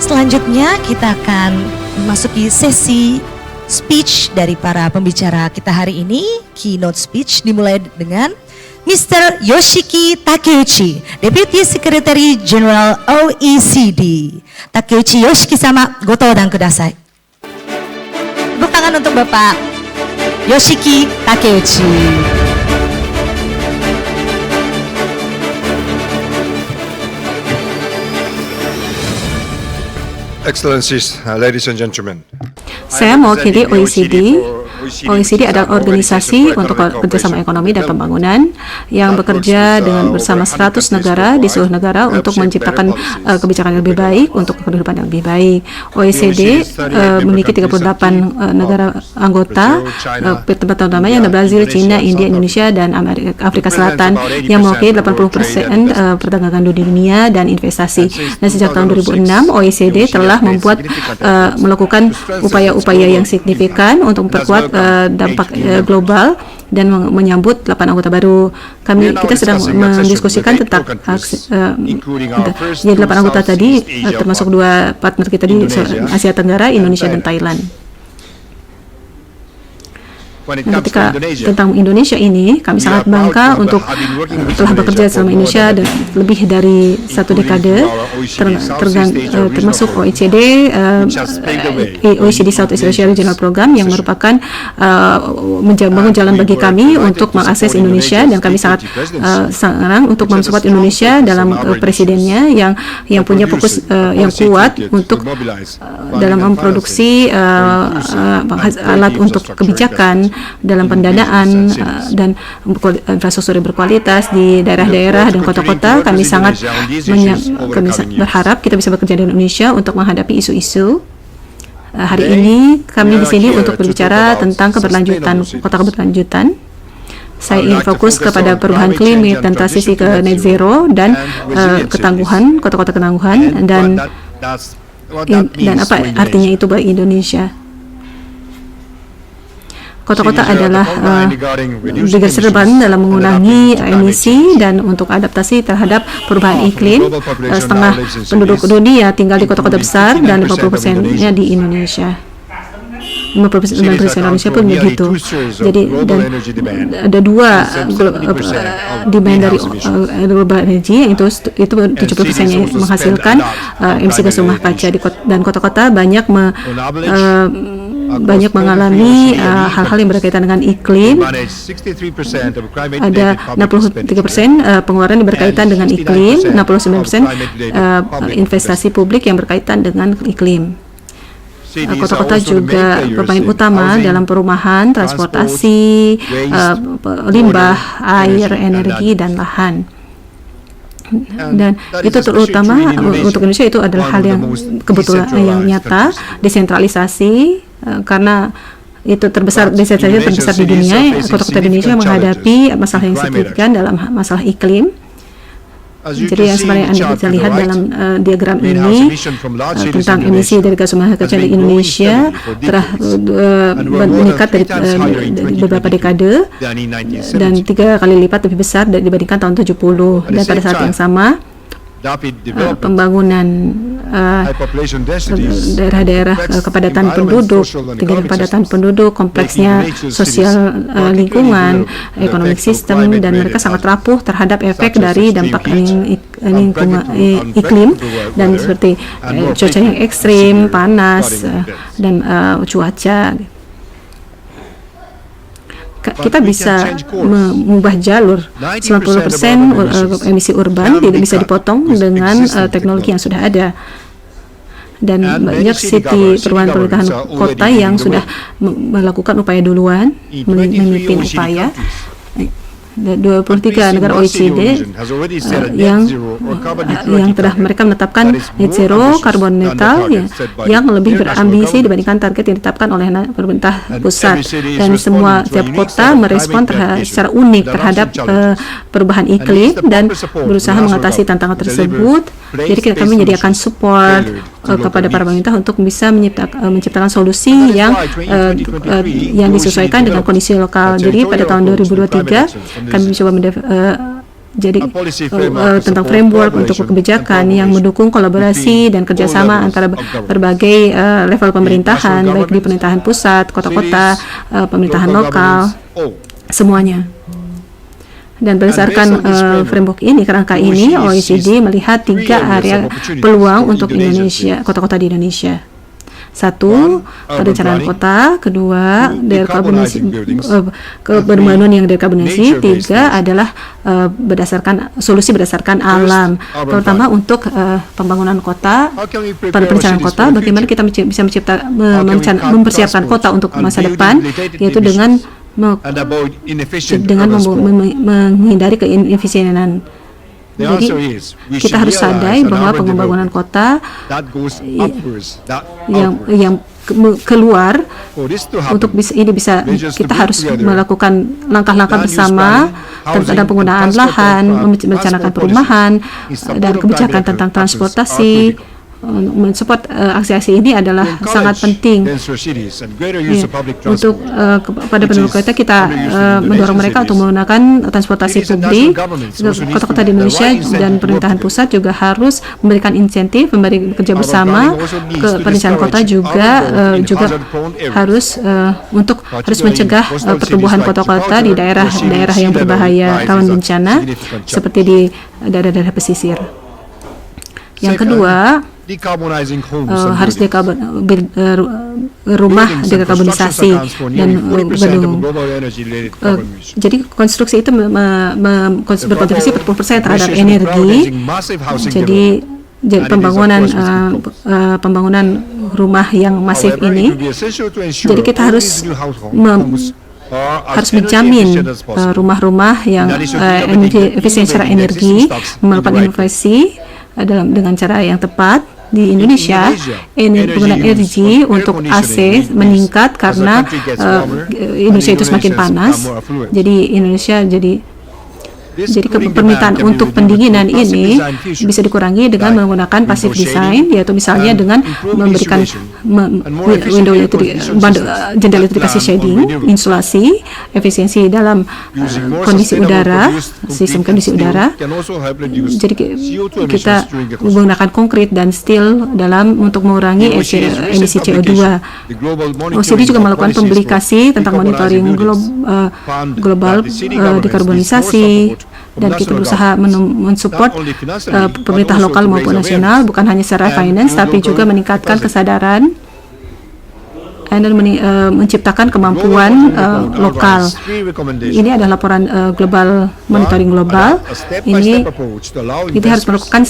Selanjutnya kita akan memasuki sesi speech dari para pembicara kita hari ini. Keynote speech dimulai dengan Mr. Yoshiki Takeuchi, Deputy Secretary General OECD. Takeuchi Yoshiki-sama, gotodan kudasai. Tepuk tangan untuk Bapak Yoshiki Takeuchi. Excellencies, ladies and gentlemen. Saya mewakili OECD. OECD adalah organisasi untuk kerjasama ekonomi dan pembangunan yang bekerja dengan bersama 100 negara di seluruh negara untuk menciptakan kebijakan yang lebih baik untuk kehidupan yang lebih baik. OECD memiliki 38 negara anggota, tempat utamanya ada Brazil, China, India, Indonesia, dan Afrika Selatan yang mewakili 80% perdagangan dunia dan investasi. Dan sejak tahun 2006, OECD telah melakukan upaya-upaya yang signifikan untuk memperkuat dampak global dan menyambut 8 anggota baru. Kita sedang mendiskusikan tentang 8 anggota tadi, termasuk 2 partner kita di Asia Tenggara, Indonesia dan Thailand. Ketika tentang Indonesia ini, kami sangat bangga untuk telah bekerja selama Indonesia dan lebih dari 1 dekade, termasuk OECD, OECD Southeast Asia Regional Program yang merupakan membangun jalan bagi kami untuk mengakses Indonesia, dan kami sangat senang untuk mensupport Indonesia dalam presidennya yang punya fokus yang kuat untuk dalam memproduksi alat untuk kebijakan dalam pendanaan dan infrastruktur yang berkualitas di daerah-daerah dan kota-kota. Kami sangat berharap kita bisa bekerja di Indonesia untuk menghadapi isu-isu. Hari ini kami di sini untuk berbicara tentang keberlanjutan, kota keberlanjutan. Saya ingin fokus kepada perubahan iklim dan transisi ke net zero dan ketangguhan, kota-kota ketangguhan, dan apa artinya itu bagi Indonesia. Kota-kota adalah berserban dalam mengurangi emisi dan untuk adaptasi terhadap perubahan iklim. Setengah penduduk dunia tinggal di kota-kota besar dan 50%-nya di Indonesia. 50% Indonesia pun begitu. Jadi dan ada 2 demand dari global energy, yang itu 70% yang menghasilkan emisi gas rumah kaca dan kota-kota banyak mengalami hal-hal yang berkaitan dengan iklim. Ada 63% pengeluaran yang berkaitan dengan iklim, 69% investasi publik yang berkaitan dengan iklim. Kota-kota juga bermain utama dalam perumahan, transportasi, limbah, air, energi, dan lahan. Dan itu terutama untuk Indonesia itu adalah hal yang kebetulan yang nyata, desentralisasi, karena itu desentralisasi terbesar di dunia. Kota-kota Indonesia menghadapi masalah yang signifikan dalam masalah iklim. Jadi yang sebenarnya Anda bisa lihat dalam diagram ini tentang emisi dari gas rumah kaca di Indonesia telah meningkat dari beberapa dekade dan 3 kali lipat lebih besar dibandingkan tahun 70. Dan pada saat yang sama pembangunan daerah-daerah kepadatan penduduk, tingkat kepadatan penduduk, kompleksnya sosial lingkungan, ekonomi sistem, dan mereka sangat rapuh terhadap efek dari dampak iklim dan seperti cuaca yang ekstrim, panas, dan cuaca. Kita bisa mengubah jalur 90% emisi urban bisa dipotong dengan teknologi yang sudah ada, dan banyak perubahan pemerintahan kota yang sudah melakukan upaya duluan, memimpin upaya. 23 negara OECD yang telah mereka menetapkan net zero karbon netral yang lebih berambisi dibandingkan target yang ditetapkan oleh pemerintah pusat, dan setiap kota merespon secara unik terhadap perubahan iklim dan berusaha mengatasi tantangan tersebut. Jadi kami menyediakan support kepada para pemerintah untuk bisa menciptakan solusi yang disesuaikan dengan kondisi lokal. Jadi pada tahun 2023 kami mencoba Jadi tentang framework untuk kebijakan yang mendukung kolaborasi dan kerjasama antara berbagai level pemerintahan, baik di pemerintahan pusat, kota-kota, pemerintahan lokal, semuanya. Dan berdasarkan framework ini, kerangka ini, OECD melihat 3 area peluang untuk Indonesia, kota-kota di Indonesia. 1, perencanaan kota. 2, dekarbonasi, pembangunan yang dekarbonasi. 3 adalah solusi berdasarkan alam, terutama untuk pembangunan kota. Pada perencanaan kota, bagaimana kita bisa mempersiapkan kota untuk masa depan, yaitu dengan menghindari keinefisienan. Jadi kita harus sadar bahwa pembangunan kota yang keluar untuk bisa kita harus melakukan langkah-langkah bersama tentang penggunaan lahan, merencanakan perumahan dan kebijakan tentang transportasi. Mensupport aksi-aksi ini adalah sangat penting untuk pada penduduk kita mendorong mereka untuk menggunakan transportasi publik. Kota-kota di Indonesia dan pemerintahan pusat juga harus memberikan insentif, memberi kerja bersama ke perencanaan kota juga harus mencegah pertumbuhan kota-kota di daerah-daerah yang berbahaya rawan bencana seperti di daerah-daerah pesisir. Yang kedua, harus rumah dekarbonisasi dan gedung. Jadi konstruksi itu berkontribusi 40% terhadap energi. Jadi pembangunan rumah yang masif ini. Jadi kita harus menjamin rumah-rumah yang efisien secara energi, melakukan inovasi dengan cara yang tepat. Di Indonesia, penggunaan energi untuk AC meningkat karena Indonesia itu semakin panas. Jadi permintaan untuk pendinginan ini bisa dikurangi dengan menggunakan passive design, yaitu misalnya dengan memberikan jendela elektrifikasi shading, insulasi, efisiensi dalam kondisi udara, sistem kondisi udara. Jadi kita menggunakan konkrit dan steel untuk mengurangi emisi CO2. OECD juga melakukan publikasi tentang monitoring global dekarbonisasi, dan kita berusaha mensupport pemerintah lokal maupun nasional, bukan hanya secara finance, tapi juga meningkatkan kesadaran dan menciptakan kemampuan lokal. Ini adalah laporan global, monitoring global. Ini kita harus melakukan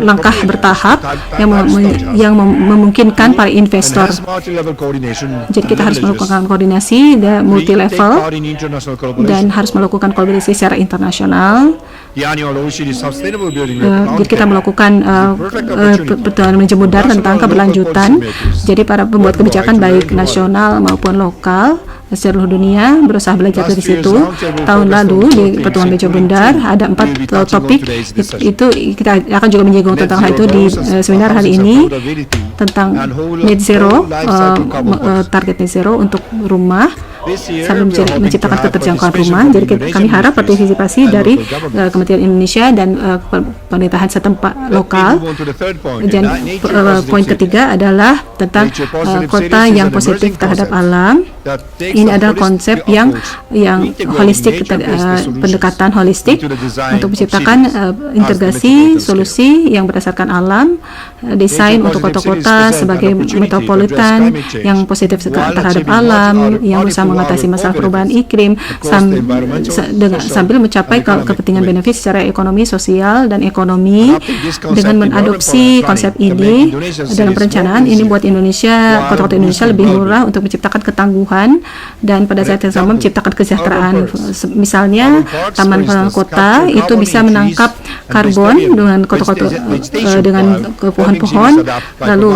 langkah bertahap yang memungkinkan para investor. Jadi kita harus melakukan koordinasi multi level dan harus melakukan koordinasi secara internasional. Jadi kita melakukan pertemuan menjemudar tentang keberlanjutan. Jadi para pembuat kebijakan baik nasional maupun lokal seluruh dunia berusaha belajar dari situ. Tahun lalu di pertemuan meja bundar ada 4 topik. Itu kita akan juga menyinggung tentang hal itu di seminar hari ini tentang net zero, target net zero untuk rumah sambil menciptakan keterjangkauan rumah. Jadi kami harap partisipasi dari Kementerian Indonesia dan pemerintahan setempat lokal. Dan poin ketiga adalah tentang kota yang positif terhadap alam. Ini adalah konsep yang holistik, pendekatan holistik untuk menciptakan integrasi solusi yang berdasarkan alam, desain untuk kota-kota sebagai metropolitan yang positif terhadap alam, yang berusaha mengatasi masalah perubahan iklim sambil mencapai kepentingan benefit secara ekonomi, sosial, dan ekonomi. Dengan mengadopsi konsep ini dalam perencanaan, ini buat Indonesia, kota-kota Indonesia lebih murah untuk menciptakan ketangguhan dan pada saat yang sama menciptakan kesejahteraan. Misalnya taman kota itu bisa menangkap karbon dengan kota-kota dengan pohon-pohon, lalu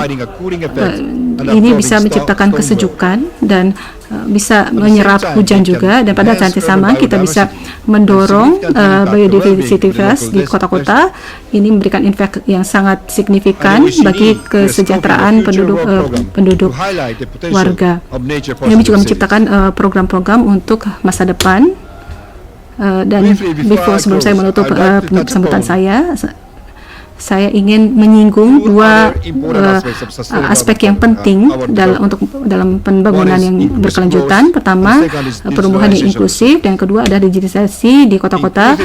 ini bisa menciptakan kesejukan dan bisa menyerap hujan juga, dan pada saat yang sama kita bisa mendorong biodiversitas di kota-kota. Ini memberikan impact yang sangat signifikan bagi kesejahteraan penduduk warga. Kami juga menciptakan program-program untuk masa depan Dan sebelum saya menutup sambutan saya ingin menyinggung dua aspek yang penting dalam pembangunan yang berkelanjutan. Pertama, pertumbuhan yang inklusif, dan kedua adalah digitalisasi di kota-kota.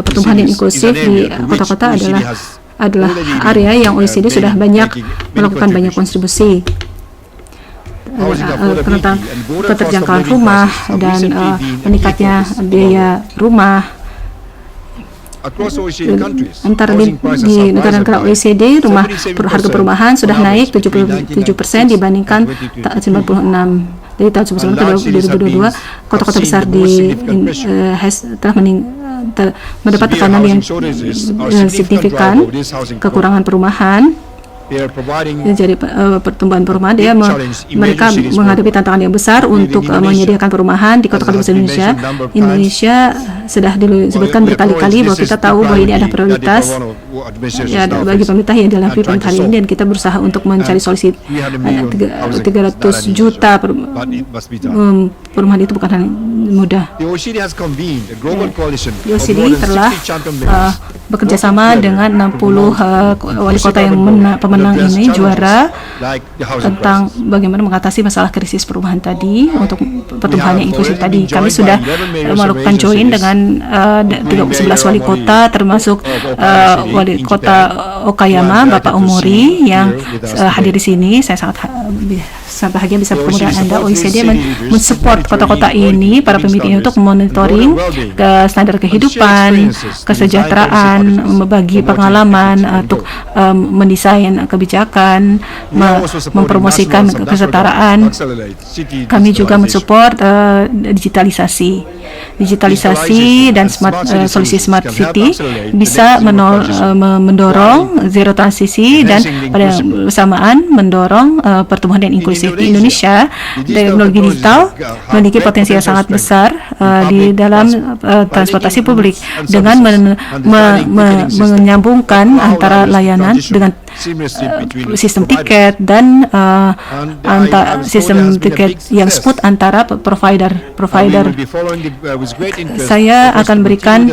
Pertumbuhan yang inklusif di kota-kota adalah area yang OECD sudah melakukan banyak kontribusi tentang keterjangkauan rumah dan meningkatnya biaya rumah. Antara di negara-negara OECD, harga perumahan sudah naik 77% dibandingkan 96. Dari tahun 1999 ke 2022, kota-kota besar telah mendapat tekanan yang signifikan, kekurangan perumahan. Jadi pertumbuhan perumahan mereka menghadapi tantangan yang besar untuk menyediakan perumahan di kota-kota besar Indonesia. Indonesia sudah disebutkan berkali-kali bahwa kita tahu bahwa ini ada prioritas bagi pemerintah yang dalam pemerintah hari ini, dan kita berusaha untuk mencari solusi. 300 juta perumahan itu bukan hal mudah. OECD telah bekerjasama dengan 60 wali kota yang pemenang ini juara tentang bagaimana mengatasi masalah krisis perumahan tadi untuk pertumbuhan yang inklusif tadi. Kami sudah melakukan join dengan 11 wali kota, termasuk wali kota Okayama, Bapak Omori yang hadir di sini. Saya sangat bahagia bisa bertemu dengan Anda. OECD mensupport kota-kota ini, para pemimpin untuk monitoring standar kehidupan, kesejahteraan, membagi pengalaman untuk mendesain kebijakan, mempromosikan kesetaraan. Kami juga mensupport digitalisasi dan solusi smart city bisa mendorong zero transisi, dan pada bersamaan mendorong pertumbuhan dan inklusif. Di Indonesia, teknologi digital memiliki potensi yang sangat besar di dalam transportasi publik dengan menyambungkan antara layanan dengan sistem tiket dan sistem tiket yang smooth antara provider. Saya akan berikan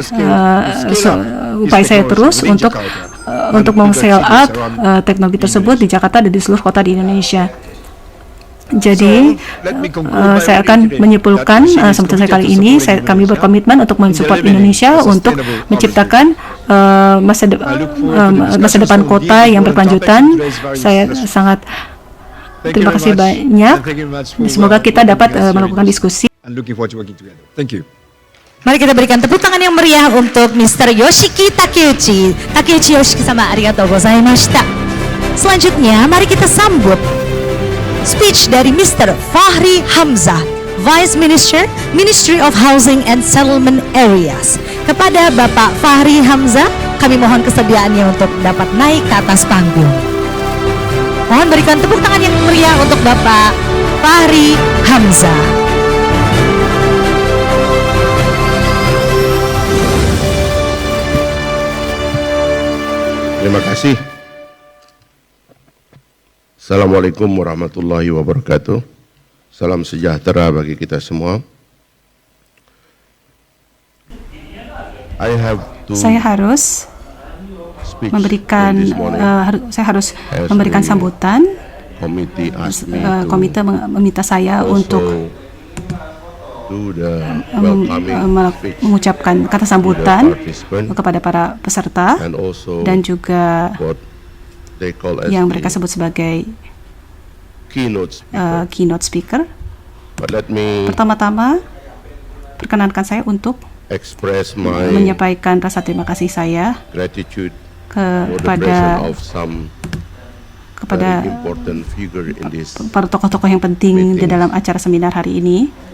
upaya saya terus untuk meng-scale up teknologi tersebut di Jakarta dan di seluruh kota di Indonesia. Jadi saya akan menyimpulkan sambutan saya kali ini, kami berkomitmen untuk mensupport Indonesia untuk menciptakan masa depan kota yang berkelanjutan. Saya sangat terima kasih banyak. Semoga kita dapat melakukan diskusi. Mari kita berikan tepuk tangan yang meriah untuk Mr. Yoshiki Takeuchi. Takeuchi Yoshiki-sama, arigatou gozaimashita. Selanjutnya, mari kita sambut speech dari Mr. Fahri Hamzah, Vice Minister, Ministry of Housing and Settlement Areas. Kepada Bapak Fahri Hamzah, kami mohon kesediaannya untuk dapat naik ke atas panggung. Mohon berikan tepuk tangan yang meriah untuk Bapak Fahri Hamzah. Terima kasih. Assalamualaikum warahmatullahi wabarakatuh. Salam sejahtera bagi kita semua. Saya harus memberikan sambutan. Komite meminta saya untuk mengucapkan kata sambutan kepada para peserta dan juga yang mereka sebut sebagai keynote speaker. Pertama-tama, perkenankan saya untuk menyampaikan rasa terima kasih saya kepada para tokoh-tokoh yang penting di dalam acara seminar hari ini.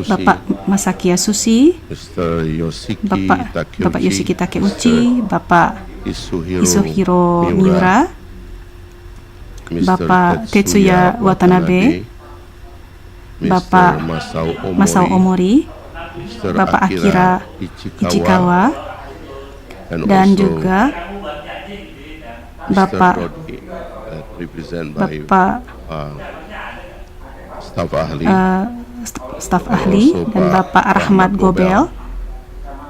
Bapak Masaki Yasushi, Bapak Yoshiki Takeuchi, Bapak Izuhiro Miura, Bapak Tetsuya Watanabe, Bapak Masao Omori, Bapak Akira Ichikawa, dan juga Bapak staf ahli, dan Bapak Rahmat Gobel,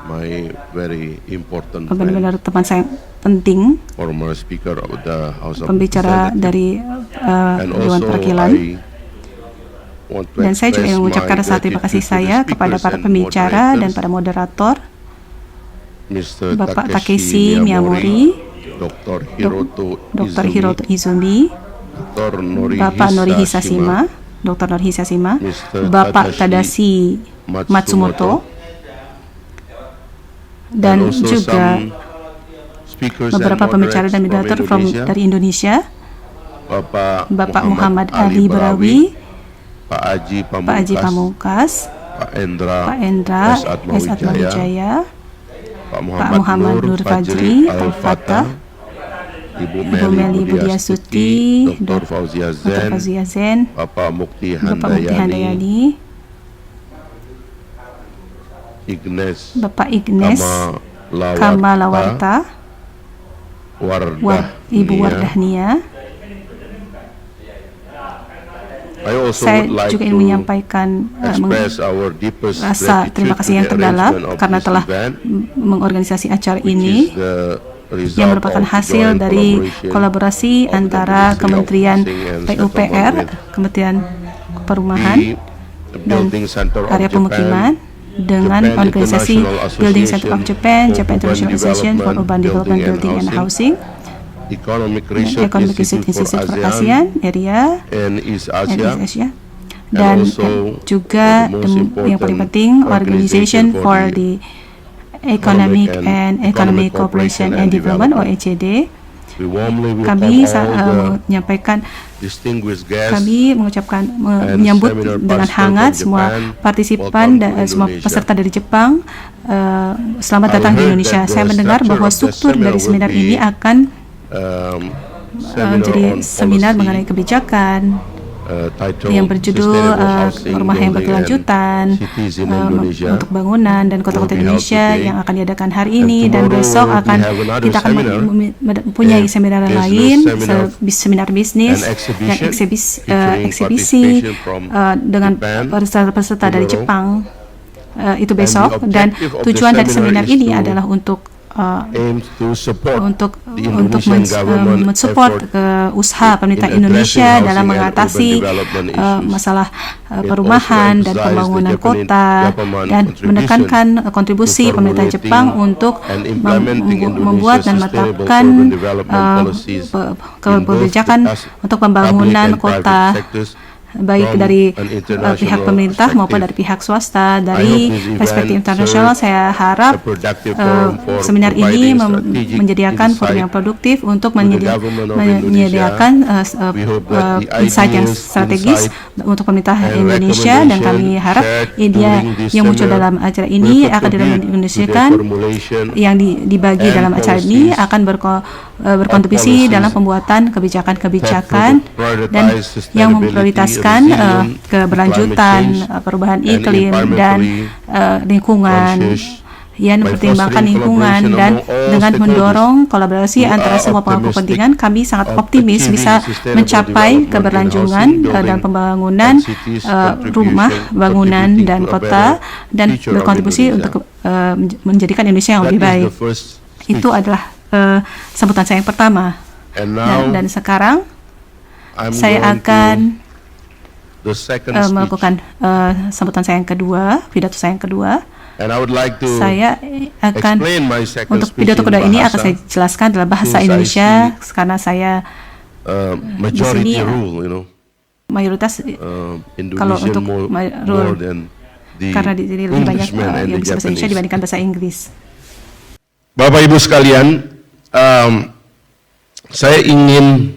my very important benar-benar teman saya penting, former Speaker of the House of pembicara Representatives. dari And Dewan also Perwakilan. I want to Dan saya juga ingin express mengucapkan my rasa terima kasih gratitude to the saya kepada speakers para and pembicara dan moderators, para moderator, Mr. Bapak Takeshi Takeshi Miyamori, Dr. Hiroto Dr. Izumi, Hiroto Izumi, Dr. Bapak Norihisa Shima, Dr. Norihisa Shima, Mr. Bapak Tadashi Matsumoto, dan also juga some speakers and beberapa pembicara dan moderators moderator from Indonesia, dari Indonesia, Bapak Muhammad Ali Barawi, Pak Haji Pak Haji Pamungkas, Pak Endra S. Atmawijaya, Atmawijaya, Pak Pak Muhammad Nur Fajri Al-Fatah, Ibu Ibu Meli Budiastuti, Dr. Fauzia Dr. Zen, Fazia Zen, Bapak Mukti Bapak Mukti Handayani, Handayani, Bapak Ignes Kamalawarta, Ibu Wardahnia. Saya juga ingin menyampaikan rasa terima kasih yang terdalam karena telah mengorganisasi acara ini, yang merupakan hasil dari kolaborasi antara Kementerian PUPR, Kementerian Perumahan dan Area Pemukiman, dengan organisasi Building Center of Japan, Japan International Association for Urban Development, Building and Housing, Economic Research Institute for ASEAN Area and East Asia, dan juga yang paling penting Organization for the Economic Cooperation and Development (OECD). Kami menyampaikan, menyambut dengan hangat semua partisipan dan semua peserta dari Jepang. Selamat datang di Indonesia. Saya mendengar bahwa struktur dari seminar ini akan menjadi seminar mengenai kebijakan yang berjudul rumah yang berkelanjutan untuk bangunan dan kota-kota Indonesia yang akan diadakan hari ini, dan besok kita akan mempunyai seminar lain, seminar bisnis dan eksibisi dengan peserta dari Jepang. Itu besok, dan tujuan dari seminar ini adalah untuk mensupport usaha pemerintah Indonesia dalam mengatasi masalah perumahan dan pembangunan kota, dan menekankan kontribusi pemerintah Jepang untuk membuat dan menetapkan kebijakan untuk pembangunan kota, baik dari pihak pemerintah maupun dari pihak swasta. Dari perspektif internasional, saya harap seminar ini menyediakan forum yang produktif untuk menyediakan insight yang strategis untuk pemerintah Indonesia, dan kami harap ide yang muncul dalam acara ini akan direalisasikan, yang dibagi dalam acara ini akan berkontribusi dalam pembuatan kebijakan-kebijakan dan yang memprioritaskan keberlanjutan, perubahan iklim dan lingkungan, yang mempertimbangkan lingkungan, dan dengan mendorong kolaborasi antara semua pemangku kepentingan, kami sangat optimis bisa mencapai keberlanjutan dan pembangunan rumah, bangunan dan kota, dan berkontribusi untuk menjadikan Indonesia yang lebih baik. Itu adalah sambutan saya yang pertama. Dan sekarang saya akan melakukan sambutan saya yang kedua, pidato saya yang kedua. Saya akan, untuk pidato kedua ini akan saya jelaskan dalam bahasa Indonesia, karena saya di sini mayoritas kalau untuk rule, karena di sini lebih banyak yang bisa bahasa Indonesia dibandingkan bahasa Inggris. Bapak Ibu sekalian, saya ingin,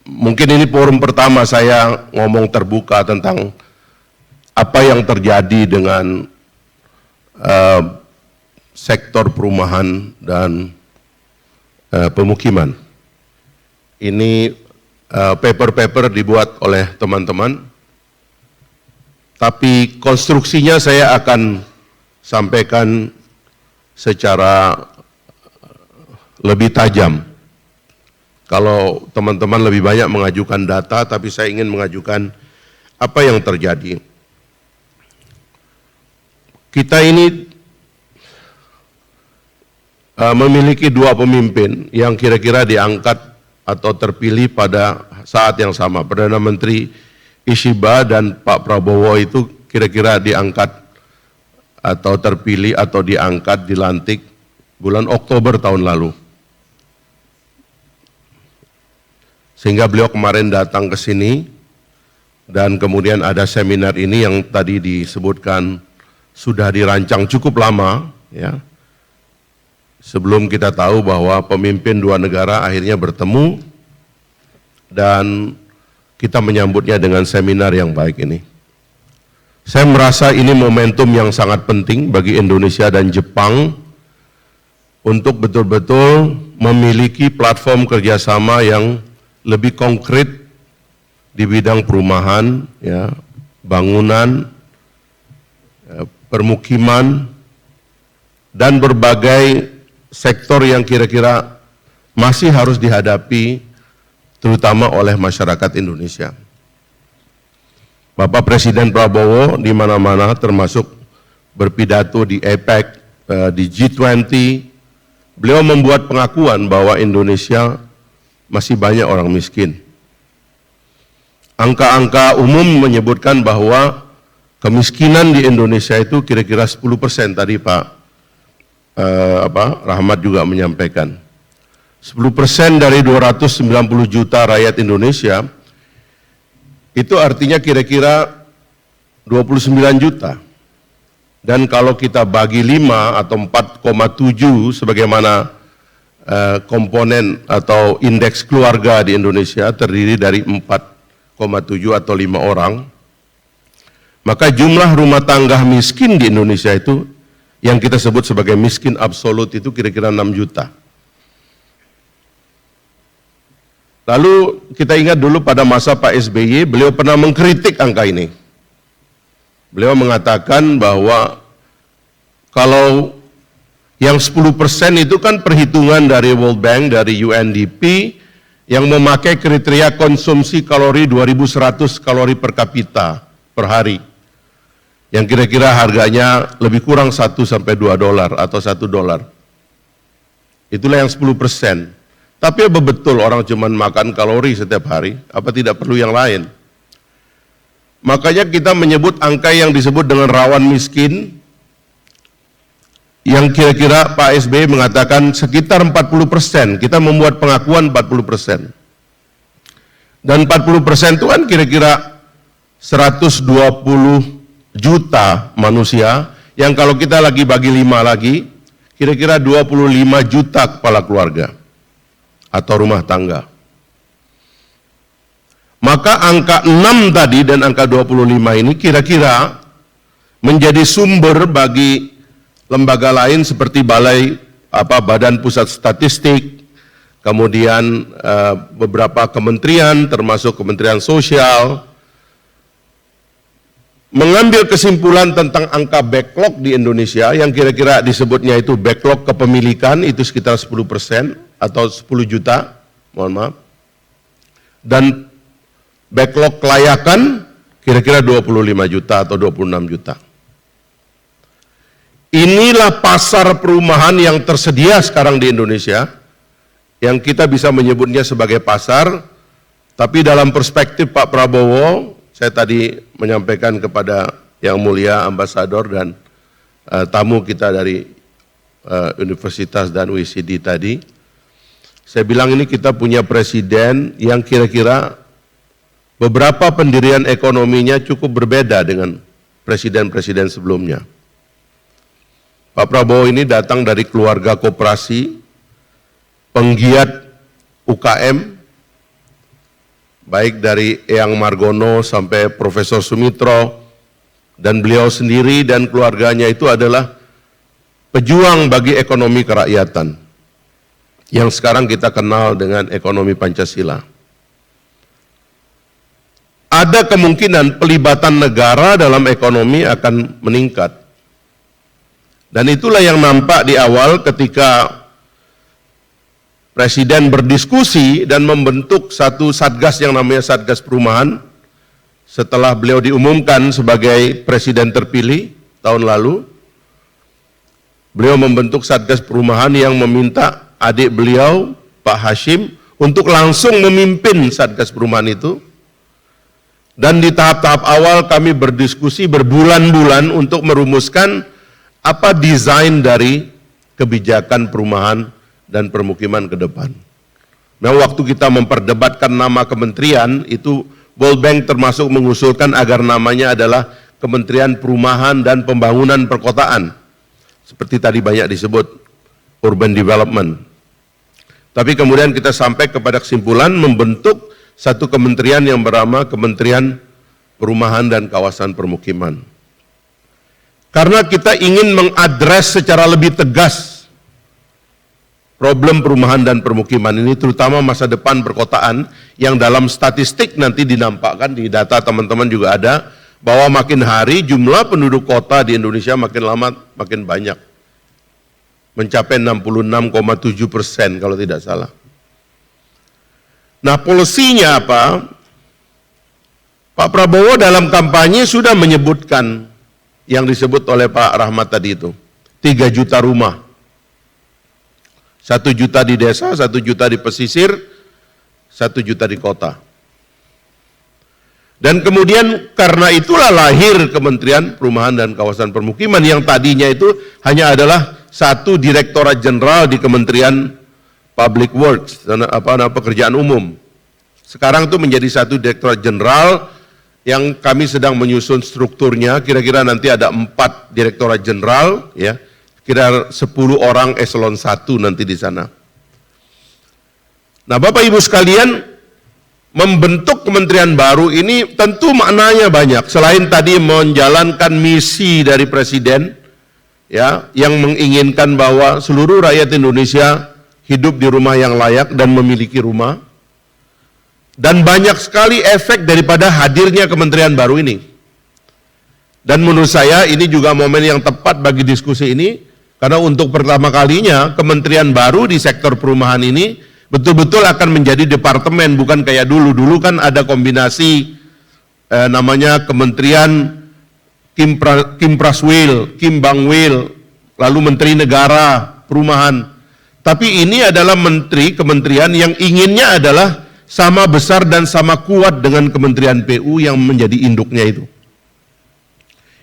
mungkin ini forum pertama saya ngomong terbuka tentang apa yang terjadi dengan sektor perumahan dan pemukiman. Ini paper-paper dibuat oleh teman-teman, tapi konstruksinya saya akan sampaikan secara lebih tajam. Kalau teman-teman lebih banyak mengajukan data, tapi saya ingin mengajukan apa yang terjadi. kita ini memiliki dua pemimpin yang kira-kira diangkat atau terpilih pada saat yang sama. Perdana Menteri Ishiba dan Pak Prabowo itu kira-kira diangkat atau terpilih atau diangkat, dilantik bulan Oktober tahun lalu. Sehingga beliau kemarin datang ke sini dan kemudian ada seminar ini yang tadi disebutkan sudah dirancang cukup lama, ya. Sebelum kita tahu bahwa pemimpin dua negara akhirnya bertemu dan kita menyambutnya dengan seminar yang baik ini. Saya merasa ini momentum yang sangat penting bagi Indonesia dan Jepang untuk betul-betul memiliki platform kerjasama yang lebih konkret di bidang perumahan, ya, bangunan, permukiman, dan berbagai sektor yang kira-kira masih harus dihadapi terutama oleh masyarakat Indonesia. Bapak Presiden Prabowo di mana-mana termasuk berpidato di APEC, di G20, beliau membuat pengakuan bahwa Indonesia masih banyak orang miskin. Angka-angka umum menyebutkan bahwa kemiskinan di Indonesia itu kira-kira 10% tadi Pak Rahmat juga menyampaikan. 10% dari 290 juta rakyat Indonesia, itu artinya kira-kira 29 juta. Dan kalau kita bagi 5 atau 4,7 sebagaimana komponen atau indeks keluarga di Indonesia terdiri dari 4,7 atau 5 orang, maka jumlah rumah tangga miskin di Indonesia itu yang kita sebut sebagai miskin absolut itu kira-kira 6 juta. Lalu kita ingat dulu pada masa Pak SBY, beliau pernah mengkritik angka ini. Beliau mengatakan bahwa kalau yang 10% itu kan perhitungan dari World Bank, dari UNDP, yang memakai kriteria konsumsi kalori 2100 kalori per kapita per hari. Yang kira-kira harganya lebih kurang 1 sampai 2 dolar atau 1 dolar. Itulah yang 10%. Tapi apa betul orang cuma makan kalori setiap hari? Apa tidak perlu yang lain? Makanya kita menyebut angka yang disebut dengan rawan miskin, yang kira-kira Pak SBY mengatakan sekitar 40%. Kita membuat pengakuan 40%. Dan 40% itu kan kira-kira 120 juta manusia, yang kalau kita lagi bagi 5 lagi, kira-kira 25 juta kepala keluarga atau rumah tangga. Maka angka 6 tadi dan angka 25 ini kira-kira menjadi sumber bagi lembaga lain seperti Badan Pusat Statistik, kemudian beberapa kementerian termasuk Kementerian Sosial, mengambil kesimpulan tentang angka backlog di Indonesia yang kira-kira disebutnya itu backlog kepemilikan itu sekitar 10% atau 10 juta, mohon maaf. Dan backlog kelayakan kira-kira 25 juta atau 26 juta. Inilah pasar perumahan yang tersedia sekarang di Indonesia, yang kita bisa menyebutnya sebagai pasar, tapi dalam perspektif Pak Prabowo, saya tadi menyampaikan kepada Yang Mulia Ambasador dan tamu kita dari universitas dan OECD tadi, saya bilang ini kita punya presiden yang kira-kira beberapa pendirian ekonominya cukup berbeda dengan presiden-presiden sebelumnya. Pak Prabowo ini datang dari keluarga koperasi, penggiat UKM, baik dari Eyang Margono sampai Profesor Sumitro, dan beliau sendiri dan keluarganya itu adalah pejuang bagi ekonomi kerakyatan, yang sekarang kita kenal dengan ekonomi Pancasila. Ada kemungkinan pelibatan negara dalam ekonomi akan meningkat. Dan itulah yang nampak di awal ketika Presiden berdiskusi dan membentuk satu satgas yang namanya Satgas Perumahan setelah beliau diumumkan sebagai Presiden terpilih tahun lalu. beliau membentuk Satgas Perumahan yang meminta adik beliau, Pak Hashim, untuk langsung memimpin Satgas Perumahan itu. Dan di tahap-tahap awal kami berdiskusi berbulan-bulan untuk merumuskan apa desain dari kebijakan perumahan dan permukiman ke depan. Nah, waktu kita memperdebatkan nama kementerian, itu World Bank termasuk mengusulkan agar namanya adalah Kementerian Perumahan dan Pembangunan Perkotaan. Seperti tadi banyak disebut, Urban Development. Tapi kemudian kita sampai kepada kesimpulan membentuk satu kementerian yang bernama Kementerian Perumahan dan Kawasan Permukiman. Karena kita ingin mengadres secara lebih tegas problem perumahan dan permukiman ini, terutama masa depan perkotaan yang dalam statistik nanti dinampakkan di data teman-teman juga ada, bahwa makin hari jumlah penduduk kota di Indonesia makin lama makin banyak. Mencapai 66,7% kalau tidak salah. Nah, polisinya apa? Pak Prabowo dalam kampanye sudah menyebutkan yang disebut oleh Pak Rahmat tadi itu, 3 juta rumah. 1 juta di desa, 1 juta di pesisir, 1 juta di kota. Dan kemudian karena itulah lahir Kementerian Perumahan dan Kawasan Permukiman yang tadinya itu hanya adalah satu direktorat jenderal di Kementerian Public Works, pekerjaan umum. Sekarang itu menjadi satu direktorat jenderal yang kami sedang menyusun strukturnya, kira-kira nanti ada 4 direktorat jenderal, ya, kira 10 orang eselon 1 nanti di sana. Nah, Bapak Ibu sekalian, membentuk kementerian baru ini tentu maknanya banyak. Selain tadi menjalankan misi dari Presiden, ya, yang menginginkan bahwa seluruh rakyat Indonesia hidup di rumah yang layak dan memiliki rumah. Dan banyak sekali efek daripada hadirnya kementerian baru ini. Dan menurut saya ini juga momen yang tepat bagi diskusi ini, karena untuk pertama kalinya kementerian baru di sektor perumahan ini betul-betul akan menjadi departemen, bukan kayak dulu. Dulu kan ada kombinasi namanya Kementerian Kim Praswil, Kim Bangwil, lalu Menteri Negara Perumahan. Tapi ini adalah kementerian yang inginnya adalah sama besar dan sama kuat dengan Kementerian PU yang menjadi induknya itu.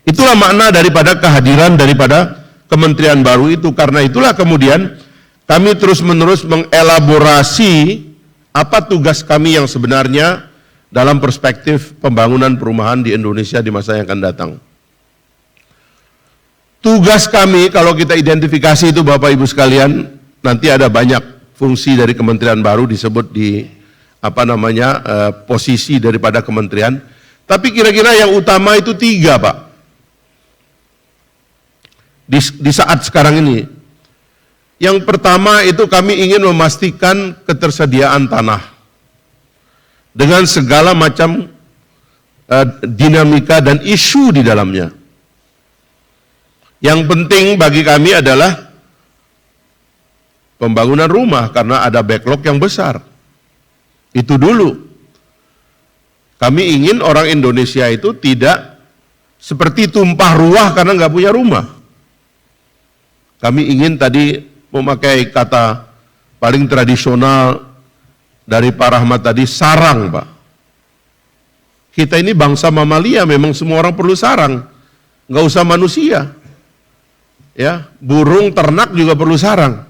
Itulah makna daripada kehadiran daripada kementerian baru itu. Karena itulah kemudian kami terus-menerus mengelaborasi apa tugas kami yang sebenarnya dalam perspektif pembangunan perumahan di Indonesia di masa yang akan datang. Tugas kami kalau kita identifikasi itu Bapak Ibu sekalian, nanti ada banyak fungsi dari kementerian baru disebut di posisi daripada kementerian. Tapi kira-kira yang utama itu 3, Pak. Di saat sekarang ini. Yang pertama itu kami ingin memastikan ketersediaan tanah. Dengan segala macam dinamika dan isu di dalamnya. Yang penting bagi kami adalah pembangunan rumah karena ada backlog yang besar. Itu dulu. Kami ingin orang Indonesia itu tidak seperti tumpah ruah karena nggak punya rumah. Kami ingin tadi memakai kata paling tradisional dari Pak Rahmat tadi, sarang, Pak. Kita ini bangsa mamalia, memang semua orang perlu sarang. Nggak usah manusia. Ya, burung, ternak juga perlu sarang.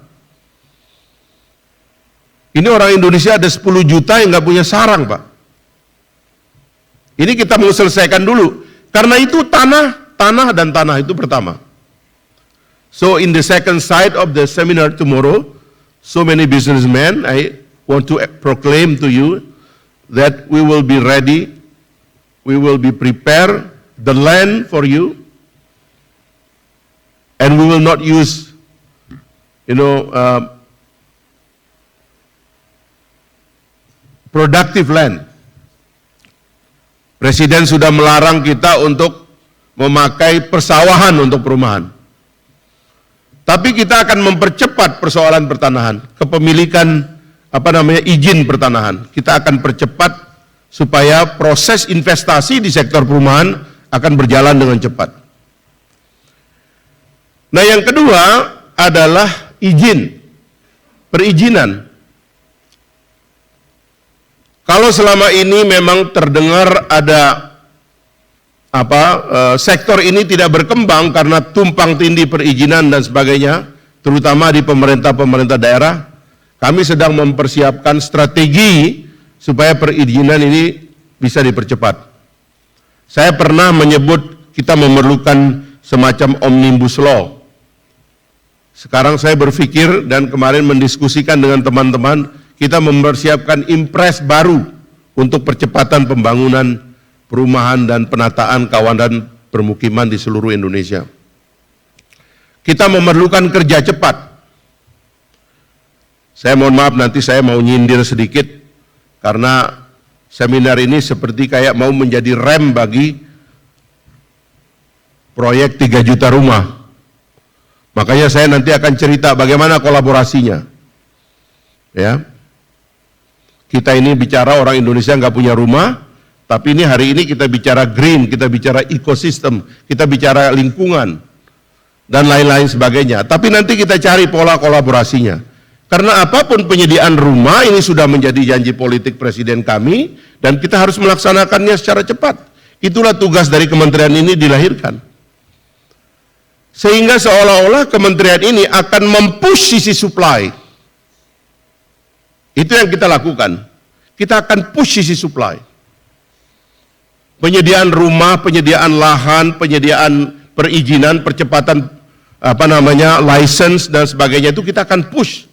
Ini orang Indonesia ada 10 juta yang nggak punya sarang, Pak. Ini kita mau selesaikan dulu. Karena itu tanah dan tanah itu pertama. So in the second side of the seminar tomorrow, so many businessmen, I want to proclaim to you that we will be ready, we will be prepared, the land for you, and we will not use, productive land. Presiden sudah melarang kita untuk memakai persawahan untuk perumahan. Tapi kita akan mempercepat persoalan pertanahan, kepemilikan izin pertanahan. Kita akan percepat supaya proses investasi di sektor perumahan akan berjalan dengan cepat. Nah, yang kedua adalah perizinan. Kalau selama ini memang terdengar ada sektor ini tidak berkembang karena tumpang tindih perizinan dan sebagainya, terutama di pemerintah daerah, kami sedang mempersiapkan strategi supaya perizinan ini bisa dipercepat. Saya pernah menyebut kita memerlukan semacam omnibus law. Sekarang saya berpikir dan kemarin mendiskusikan dengan teman-teman, kita mempersiapkan impres baru untuk percepatan pembangunan perumahan dan penataan kawasan permukiman di seluruh Indonesia. Kita memerlukan kerja cepat. Saya mohon maaf, nanti saya mau nyindir sedikit, karena seminar ini seperti kayak mau menjadi rem bagi proyek 3 juta rumah. Makanya saya nanti akan cerita bagaimana kolaborasinya. Ya, kita ini bicara orang Indonesia nggak punya rumah, tapi ini hari ini kita bicara green, kita bicara ekosistem, kita bicara lingkungan, dan lain-lain sebagainya. Tapi nanti kita cari pola kolaborasinya. Karena apapun penyediaan rumah ini sudah menjadi janji politik Presiden kami, dan kita harus melaksanakannya secara cepat. Itulah tugas dari kementerian ini dilahirkan. Sehingga seolah-olah kementerian ini akan mempush sisi supply. Itu yang kita lakukan. Kita akan push sisi supply. Penyediaan rumah, penyediaan lahan, penyediaan perizinan, percepatan license dan sebagainya, itu kita akan push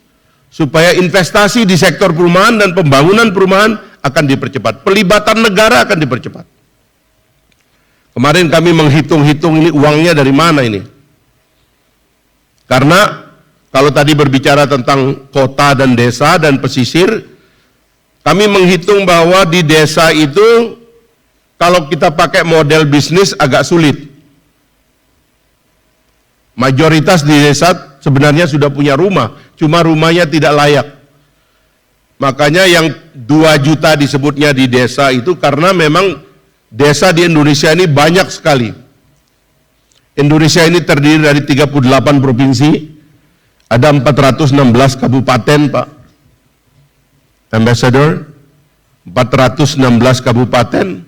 supaya investasi di sektor perumahan dan pembangunan perumahan akan dipercepat. Pelibatan negara akan dipercepat. Kemarin kami menghitung-hitung ini uangnya dari mana ini. Karena kalau tadi berbicara tentang kota dan desa dan pesisir, kami menghitung bahwa di desa itu kalau kita pakai model bisnis agak sulit. Mayoritas di desa sebenarnya sudah punya rumah, cuma rumahnya tidak layak. Makanya yang 2 juta disebutnya di desa itu karena memang desa di Indonesia ini banyak sekali. Indonesia ini terdiri dari 38 provinsi, ada 416 kabupaten, Pak Ambassador, 416 kabupaten,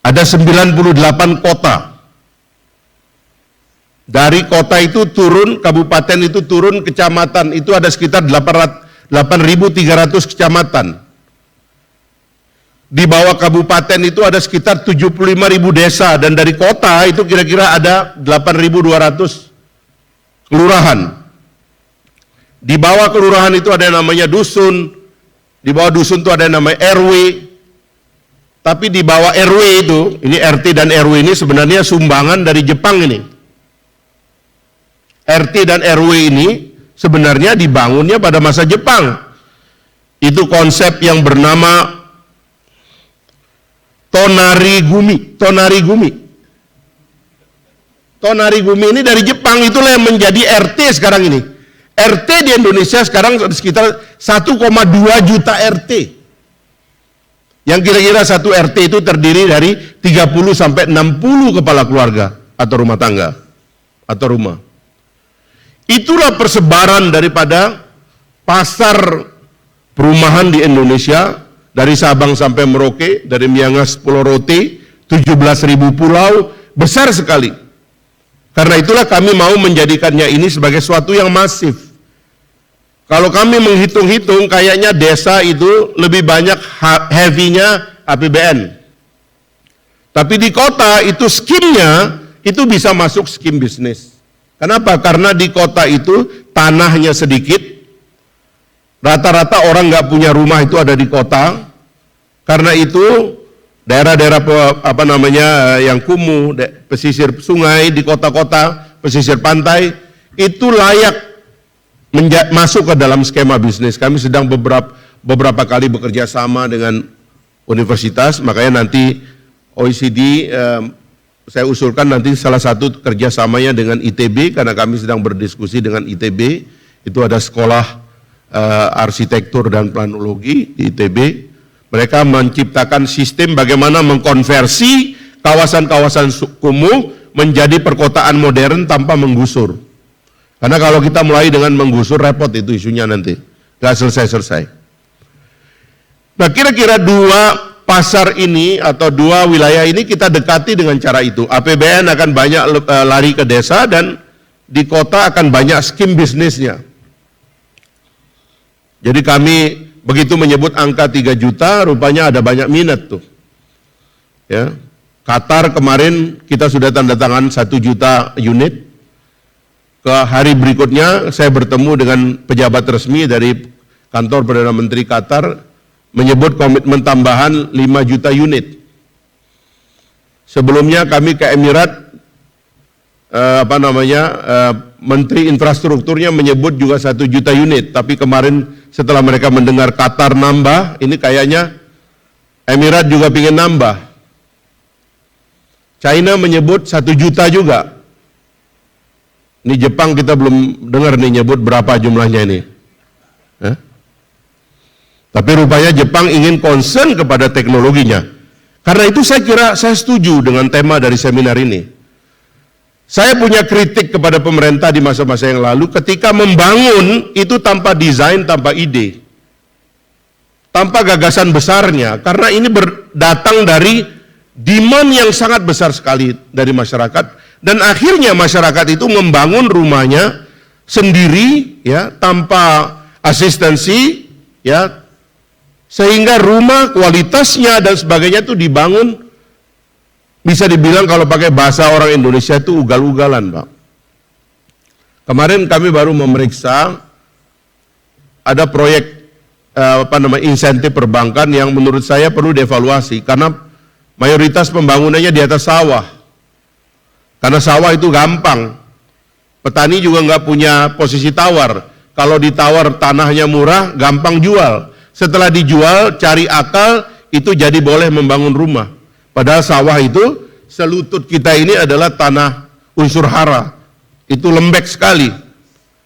ada 98 kota. Dari kota itu turun, kabupaten itu turun, kecamatan itu ada sekitar 8.300 kecamatan. Di bawah kabupaten itu ada sekitar 75.000 desa, dan dari kota itu kira-kira ada 8.200 kelurahan. Di bawah kelurahan itu ada yang namanya dusun, di bawah dusun itu ada yang namanya RW. Tapi di bawah RW itu, ini RT dan RW ini sebenarnya sumbangan dari Jepang ini. RT dan RW ini sebenarnya dibangunnya pada masa Jepang. Itu konsep yang bernama Tonarigumi. Tonarigumi ini dari Jepang, itulah yang menjadi RT sekarang ini. RT di Indonesia sekarang sekitar 1,2 juta RT. Yang kira-kira satu RT itu terdiri dari 30 sampai 60 kepala keluarga atau rumah tangga atau rumah. Itulah persebaran daripada pasar perumahan di Indonesia. Dari Sabang sampai Merauke, dari Miangas Pulau Rote, 17.000 pulau, besar sekali. Karena itulah kami mau menjadikannya ini sebagai suatu yang masif. Kalau kami menghitung-hitung, kayaknya desa itu lebih banyak heavy-nya APBN. Tapi di kota itu skimnya, itu bisa masuk skim bisnis. Kenapa? Karena di kota itu tanahnya sedikit, rata-rata orang nggak punya rumah itu ada di kota. Karena itu daerah-daerah yang kumuh, pesisir sungai di kota-kota, pesisir pantai itu layak masuk ke dalam skema bisnis. Kami sedang beberapa kali bekerja sama dengan universitas, makanya nanti OECD saya usulkan nanti salah satu kerjasamanya dengan ITB, karena kami sedang berdiskusi dengan ITB. Itu ada sekolah arsitektur dan planologi di ITB. Mereka menciptakan sistem bagaimana mengkonversi kawasan-kawasan kumuh menjadi perkotaan modern tanpa menggusur. Karena kalau kita mulai dengan menggusur, repot itu isunya nanti. Nggak selesai-selesai. Nah, kira-kira dua pasar ini atau dua wilayah ini kita dekati dengan cara itu. APBN akan banyak lari ke desa dan di kota akan banyak skim bisnisnya. Jadi kami begitu menyebut angka 3 juta, rupanya ada banyak minat tuh. Ya. Qatar kemarin kita sudah tanda tangan 1 juta unit. Ke hari berikutnya saya bertemu dengan pejabat resmi dari kantor Perdana Menteri Qatar menyebut komitmen tambahan 5 juta unit. Sebelumnya kami ke Emirat, Menteri Infrastrukturnya menyebut juga 1 juta unit. Tapi kemarin setelah mereka mendengar Qatar nambah, ini kayaknya Emirat juga ingin nambah. China menyebut 1 juta juga. Ini Jepang kita belum dengar nih nyebut berapa jumlahnya ini. Tapi rupanya Jepang ingin concern kepada teknologinya. Karena itu saya kira saya setuju dengan tema dari seminar ini. Saya punya kritik kepada pemerintah di masa-masa yang lalu ketika membangun itu tanpa desain, tanpa ide. Tanpa gagasan besarnya. Karena ini datang dari demand yang sangat besar sekali dari masyarakat. Dan akhirnya masyarakat itu membangun rumahnya sendiri, ya, tanpa asistensi, ya, sehingga rumah kualitasnya dan sebagainya itu dibangun, bisa dibilang kalau pakai bahasa orang Indonesia itu ugal-ugalan, Pak. Kemarin kami baru memeriksa ada proyek insentif perbankan yang menurut saya perlu dievaluasi karena mayoritas pembangunannya di atas sawah. Karena sawah itu gampang, petani juga nggak punya posisi tawar. Kalau ditawar tanahnya murah, gampang jual. Setelah dijual, cari akal, itu jadi boleh membangun rumah. Padahal sawah itu, selutut kita ini adalah tanah unsur hara. Itu lembek sekali.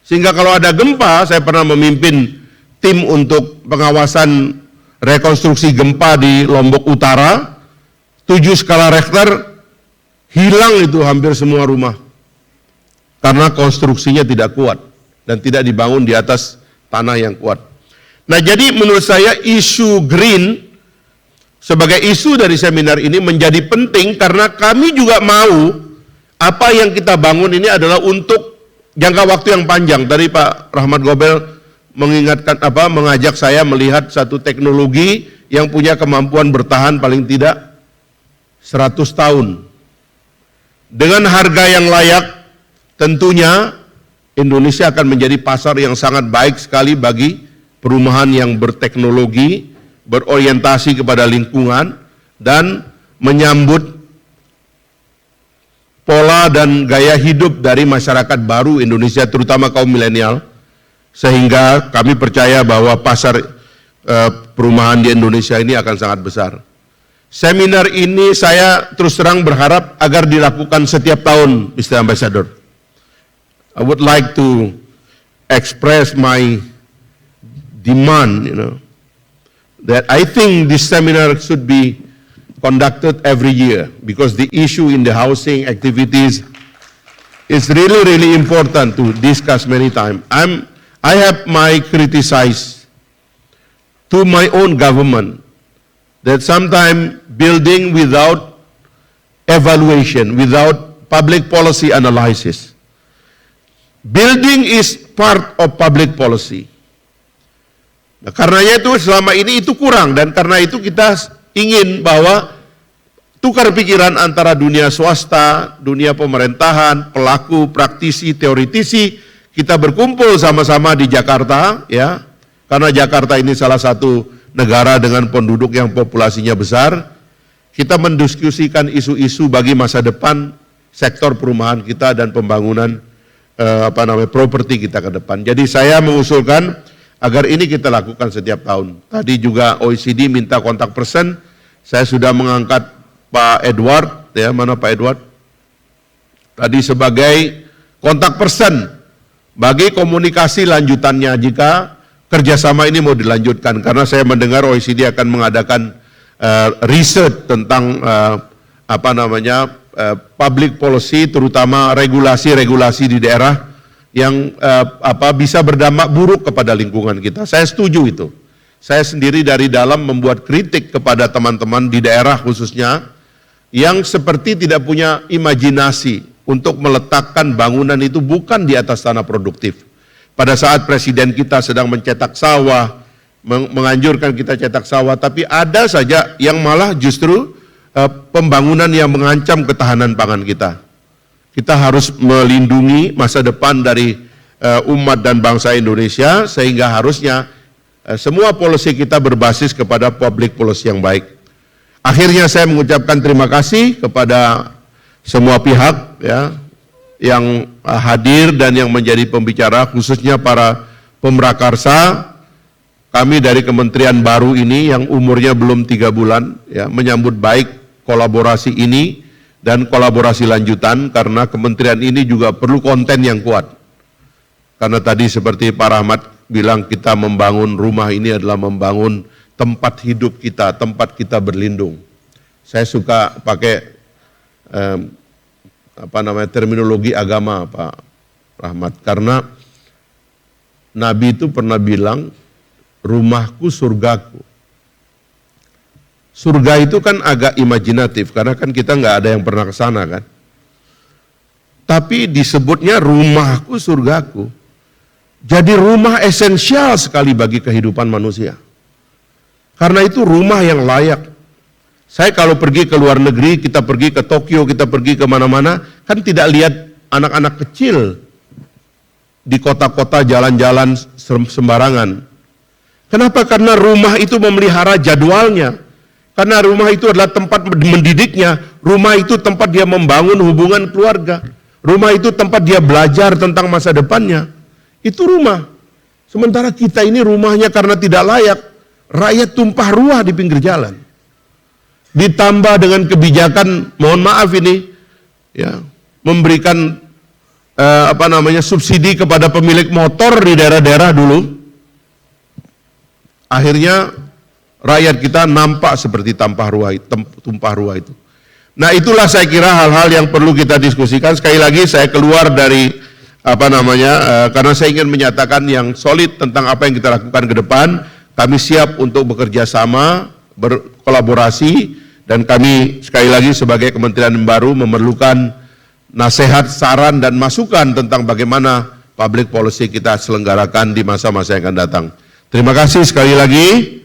Sehingga kalau ada gempa, saya pernah memimpin tim untuk pengawasan rekonstruksi gempa di Lombok Utara, 7 skala Richter, hilang itu hampir semua rumah. Karena konstruksinya tidak kuat dan tidak dibangun di atas tanah yang kuat. Nah, jadi menurut saya isu green sebagai isu dari seminar ini menjadi penting karena kami juga mau apa yang kita bangun ini adalah untuk jangka waktu yang panjang. Tadi Pak Rahmat Gobel mengajak saya melihat satu teknologi yang punya kemampuan bertahan paling tidak 100 tahun. Dengan harga yang layak, tentunya Indonesia akan menjadi pasar yang sangat baik sekali bagi perumahan yang berteknologi, berorientasi kepada lingkungan, dan menyambut pola dan gaya hidup dari masyarakat baru Indonesia, terutama kaum milenial, sehingga kami percaya bahwa pasar perumahan di Indonesia ini akan sangat besar. Seminar ini saya terus terang berharap agar dilakukan setiap tahun, Mr. Ambassador. I would like to express my demand, that I think this seminar should be conducted every year because the issue in the housing activities is really, really important to discuss many times. I have my criticize to my own government that sometimes building without evaluation, without public policy analysis. Building is part of public policy. Nah, karenanya itu selama ini itu kurang dan karena itu kita ingin bahwa tukar pikiran antara dunia swasta, dunia pemerintahan, pelaku, praktisi, teoritisi, kita berkumpul sama-sama di Jakarta, ya, karena Jakarta ini salah satu negara dengan penduduk yang populasinya besar, kita mendiskusikan isu-isu bagi masa depan sektor perumahan kita dan pembangunan properti kita ke depan. Jadi saya mengusulkan agar ini kita lakukan setiap tahun. Tadi juga OECD minta kontak person, saya sudah mengangkat Pak Edward, ya, mana Pak Edward? Tadi sebagai kontak person bagi komunikasi lanjutannya jika kerjasama ini mau dilanjutkan, karena saya mendengar OECD akan mengadakan riset tentang public policy, terutama regulasi-regulasi di daerah yang bisa berdampak buruk kepada lingkungan kita. Saya setuju itu. Saya sendiri dari dalam membuat kritik kepada teman-teman di daerah khususnya yang seperti tidak punya imajinasi untuk meletakkan bangunan itu bukan di atas tanah produktif. Pada saat presiden kita sedang mencetak sawah, menganjurkan kita cetak sawah, tapi ada saja yang malah justru pembangunan yang mengancam ketahanan pangan kita. Kita harus melindungi masa depan dari umat dan bangsa Indonesia, sehingga harusnya semua policy kita berbasis kepada public policy yang baik. Akhirnya saya mengucapkan terima kasih kepada semua pihak ya yang hadir dan yang menjadi pembicara, khususnya para pemrakarsa. Kami dari kementerian baru ini yang umurnya belum 3 bulan ya menyambut baik kolaborasi ini dan kolaborasi lanjutan, karena kementerian ini juga perlu konten yang kuat. Karena tadi seperti Pak Rahmat bilang, kita membangun rumah ini adalah membangun tempat hidup kita, tempat kita berlindung. Saya suka pakai terminologi agama, Pak Rahmat, karena Nabi itu pernah bilang, rumahku surgaku. Surga itu kan agak imajinatif, karena kan kita nggak ada yang pernah ke sana kan. Tapi disebutnya rumahku surgaku. Jadi rumah esensial sekali bagi kehidupan manusia. Karena itu rumah yang layak. Saya kalau pergi ke luar negeri, kita pergi ke Tokyo, kita pergi ke mana-mana, kan tidak lihat anak-anak kecil di kota-kota jalan-jalan sembarangan. Kenapa? Karena rumah itu memelihara jadwalnya. Karena rumah itu adalah tempat mendidiknya. Rumah itu tempat dia membangun hubungan keluarga. Rumah itu tempat dia belajar tentang masa depannya. Itu rumah. Sementara kita ini rumahnya karena tidak layak, rakyat tumpah ruah di pinggir jalan. Ditambah dengan kebijakan, mohon maaf ini, ya, memberikan subsidi kepada pemilik motor di daerah-daerah dulu. Akhirnya rakyat kita nampak seperti tumpah ruah itu. Nah, itulah saya kira hal-hal yang perlu kita diskusikan. Sekali lagi saya keluar dari karena saya ingin menyatakan yang solid tentang apa yang kita lakukan ke depan. Kami siap untuk bekerja sama, berkolaborasi, dan kami sekali lagi sebagai kementerian baru memerlukan nasihat, saran, dan masukan tentang bagaimana public policy kita selenggarakan di masa-masa yang akan datang. Terima kasih sekali lagi.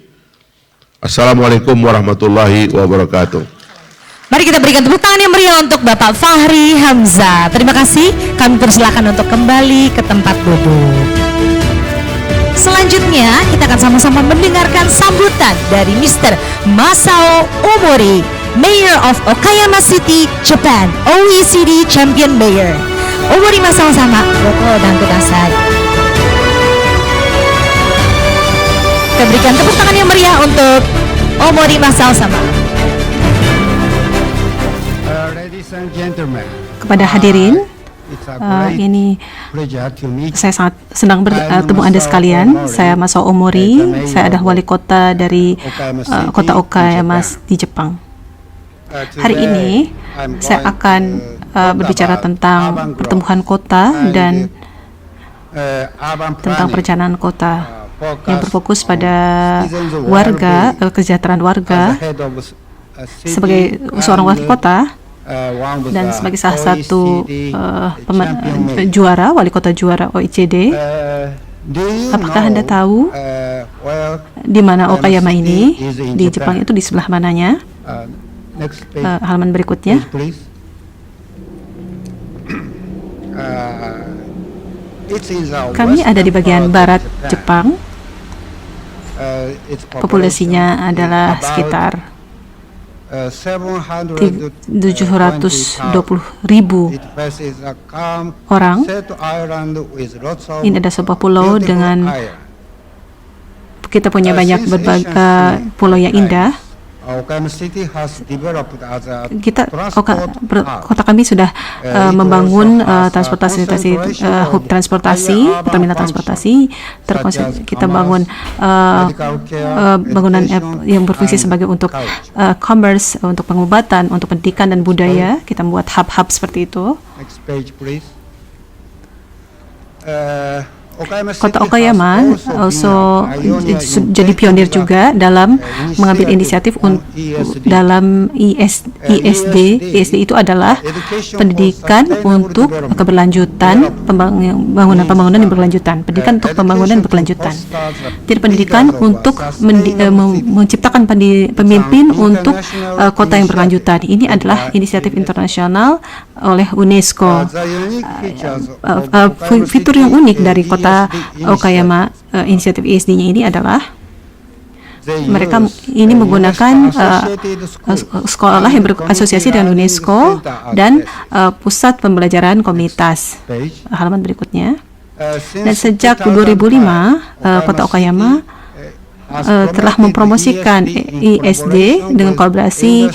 Assalamualaikum warahmatullahi wabarakatuh. Mari kita berikan tepuk tangan yang meriah untuk Bapak Fahri Hamzah. Terima kasih. Kami persilakan untuk kembali ke tempat duduk. Selanjutnya kita akan sama-sama mendengarkan sambutan dari Mr. Masao Omori, Mayor of Okayama City, Japan, OECD Champion Mayor. Omori Masao sama, Roko dan Kudasai. Kita berikan tepuk tangan yang meriah untuk Omori Masao sama. Ladies and gentlemen, Kepada hadirin, it's a great ini pleasure to meet saya sangat senang bertemu Anda sekalian. Saya Masao Omori, saya adalah wali kota dari kota Okayama di Jepang. Hari ini saya akan berbicara tentang pertumbuhan kota dan tentang perencanaan kota yang berfokus pada warga, kesejahteraan warga sebagai seorang wali kota dan sebagai salah satu juara, wali kota juara OECD. Apakah Anda tahu di mana Okayama ini di Jepang itu di sebelah mananya? Halaman berikutnya. Kami ada di bagian barat Jepang. Populasinya adalah sekitar 720.000 orang. Ini ada sebuah pulau dengan kita punya banyak berbagai pulau yang indah. Okayama City has developed as a Kota kami sudah membangun transportasi hub transportasi, terminal transportasi. Kita bangun bangunan yang berfungsi sebagai untuk commerce, untuk pengobatan, untuk pendidikan dan budaya. Kita membuat hub-hub seperti itu. Next page, please. Kota Okayama also jadi pionir juga dalam mengambil inisiatif dalam ISD. ISD itu adalah pendidikan untuk keberlanjutan, pembangunan yang berkelanjutan. Pendidikan untuk pembangunan berkelanjutan. Jadi pendidikan untuk menciptakan pemimpin untuk kota yang berkelanjutan. Ini adalah inisiatif internasional oleh UNESCO. Fitur yang unik dari kota Okayama, inisiatif ISD-nya ini adalah mereka ini menggunakan sekolah yang berasosiasi dengan UNESCO dan pusat pembelajaran komunitas. Halaman berikutnya. Dan sejak 2005, kota Okayama telah mempromosikan ISD dengan kolaborasi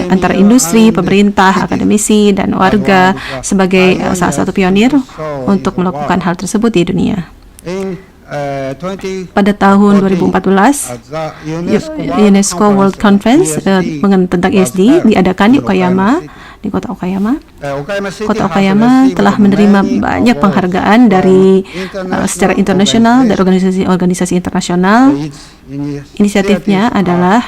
antara industri, pemerintah, akademisi, dan warga sebagai salah satu pionir untuk melakukan hal tersebut di dunia. Pada tahun 2014, UNESCO World Conference tentang ISD diadakan di kota Okayama. Kota Okayama telah menerima banyak penghargaan dari secara internasional dari organisasi internasional. Inisiatifnya adalah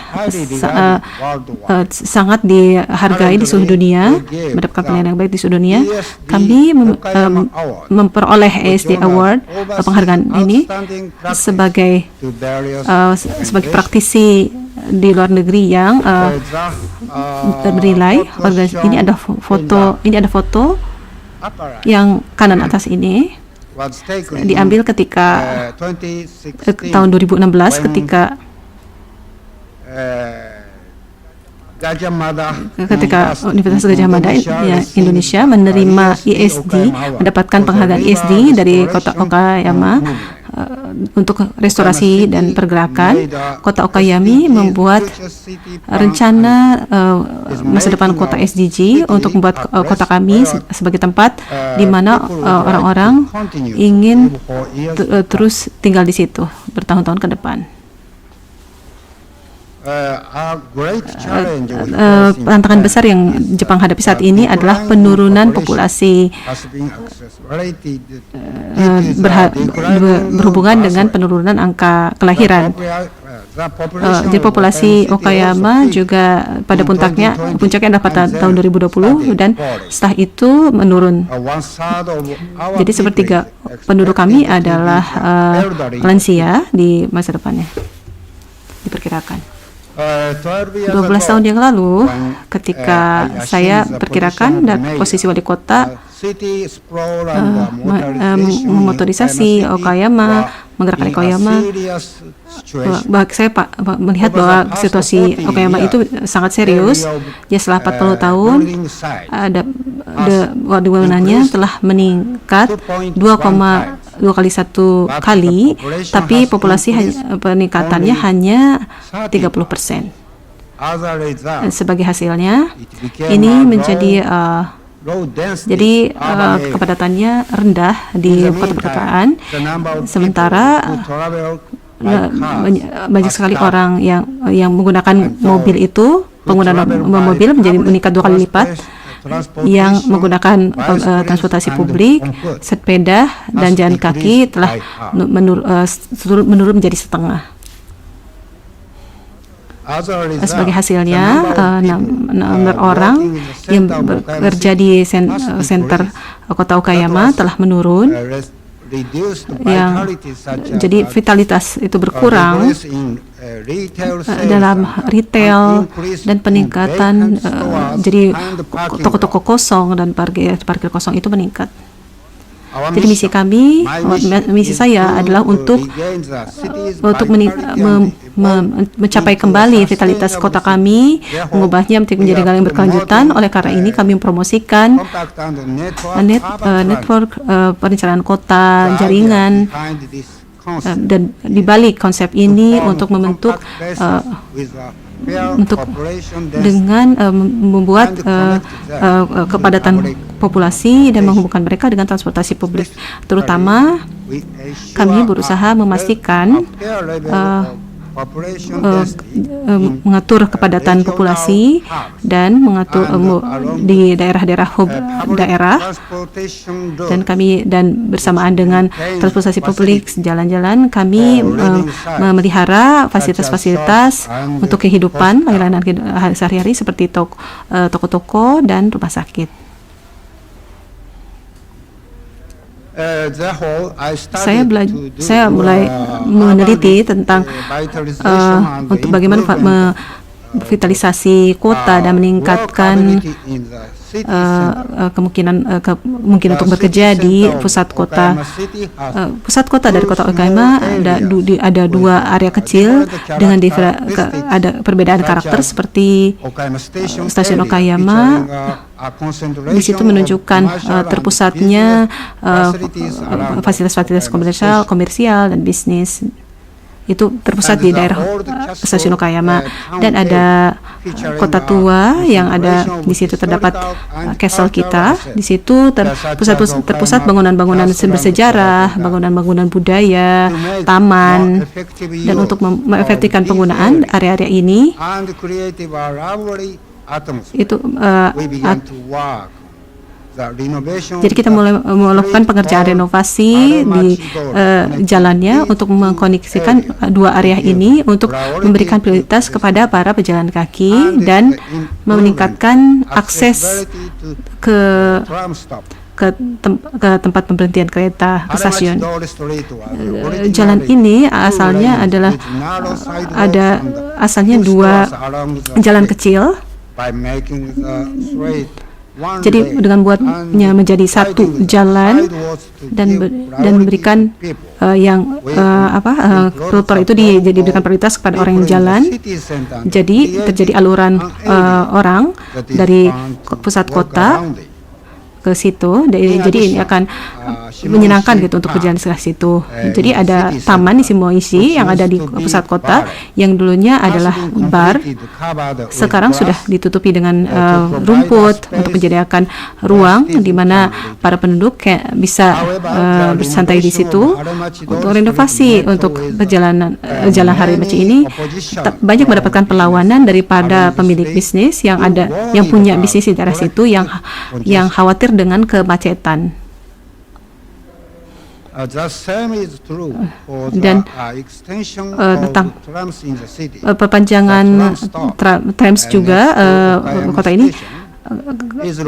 sangat dihargai di seluruh dunia, mendapatkan penilaian yang baik di seluruh dunia. Kami memperoleh ISD Award, penghargaan ini sebagai praktisi di luar negeri yang bernilai. Ini ada foto yang kanan atas ini diambil ketika tahun 2016 ketika Universitas Gadjah Mada Indonesia menerima ISD, mendapatkan penghargaan ISD dari kota Okayama untuk restorasi dan pergerakan. Kota Okayama membuat rencana masa depan kota SDG untuk membuat kota kami sebagai tempat di mana orang-orang ingin terus tinggal di situ bertahun-tahun ke depan. Tantangan besar yang Jepang hadapi saat ini adalah penurunan populasi berhubungan dengan penurunan angka kelahiran. Jadi populasi Okayama juga pada puncaknya adalah pada tahun 2020 dan setelah itu menurun. Jadi sepertiga penduduk kami adalah lansia di masa depannya, diperkirakan. 12 tahun yang lalu, ketika saya perkirakan dan posisi wali kota memotorisasi Okayama, menggerakkan Okayama, saya melihat bahwa situasi Okayama itu sangat serius. Ya, setelah 40 tahun, bangunannya telah meningkat 2,2 kali 1 kali, tapi populasi peningkatannya hanya 30%. Sebagai hasilnya, ini menjadi kepadatannya rendah di kota perkotaan, sementara banyak sekali orang yang menggunakan mobil itu, penggunaan mobil meningkat 2 kali lipat. Yang menggunakan transportasi publik, sepeda dan jalan kaki telah menurun menjadi setengah. Sebagai hasilnya, nomor orang yang bekerja di center kota Okayama telah menurun. Jadi vitalitas itu berkurang dalam retail dan peningkatan, jadi toko-toko kosong dan parkir kosong itu meningkat. Jadi misi saya adalah untuk mencapai kembali vitalitas kota kami, mengubahnya menjadi negara yang berkelanjutan. Oleh karena ini kami mempromosikan network perencanaan kota, jaringan dan dibalik konsep ini untuk membentuk dengan membuat kepadatan populasi dan menghubungkan mereka dengan transportasi publik. Terutama kami berusaha memastikan mengatur kepadatan populasi dan mengatur di daerah-daerah daerah, dan kami bersamaan dengan transportasi publik jalan-jalan kami memelihara fasilitas-fasilitas untuk kehidupan layanan sehari-hari seperti toko-toko dan rumah sakit. Saya mulai meneliti tentang untuk bagaimana revitalisasi kota dan meningkatkan kemungkinan untuk bekerja di pusat kota. Pusat kota dari kota Okayama ada dua area kecil dengan ada perbedaan karakter seperti stasiun Okayama. Di situ menunjukkan terpusatnya fasilitas-fasilitas komersial dan bisnis. Itu terpusat di daerah stasiun Okayama, dan ada kota tua yang ada di situ terdapat castle kita. Di situ terpusat bangunan-bangunan bersejarah, bangunan-bangunan budaya, taman, dan untuk mengefektifkan penggunaan area-area ini itu jadi kita mulai melakukan pengerjaan renovasi di jalannya untuk mengkoneksikan dua area ini untuk memberikan prioritas kepada para pejalan kaki dan meningkatkan akses ke tempat pemberhentian kereta, ke stasiun. Jalan ini asalnya asalnya dua jalan kecil. Jadi dengan buatnya menjadi satu jalan dan memberikan trotoar itu diberikan prioritas kepada orang yang jalan. Jadi terjadi aluran orang dari pusat kota ke situ, jadi ini akan menyenangkan gitu untuk berjalan ke situ. Jadi ada taman di Shimoishi yang ada di pusat kota yang dulunya adalah bar, sekarang sudah ditutupi dengan rumput untuk menyediakan ruang di mana para penduduk bisa bersantai di situ. Untuk renovasi untuk jalan Harimachi ini banyak mendapatkan perlawanan daripada pemilik bisnis yang punya bisnis di daerah situ yang khawatir dengan kemacetan. Dan tentang perpanjangan trams juga kota ini.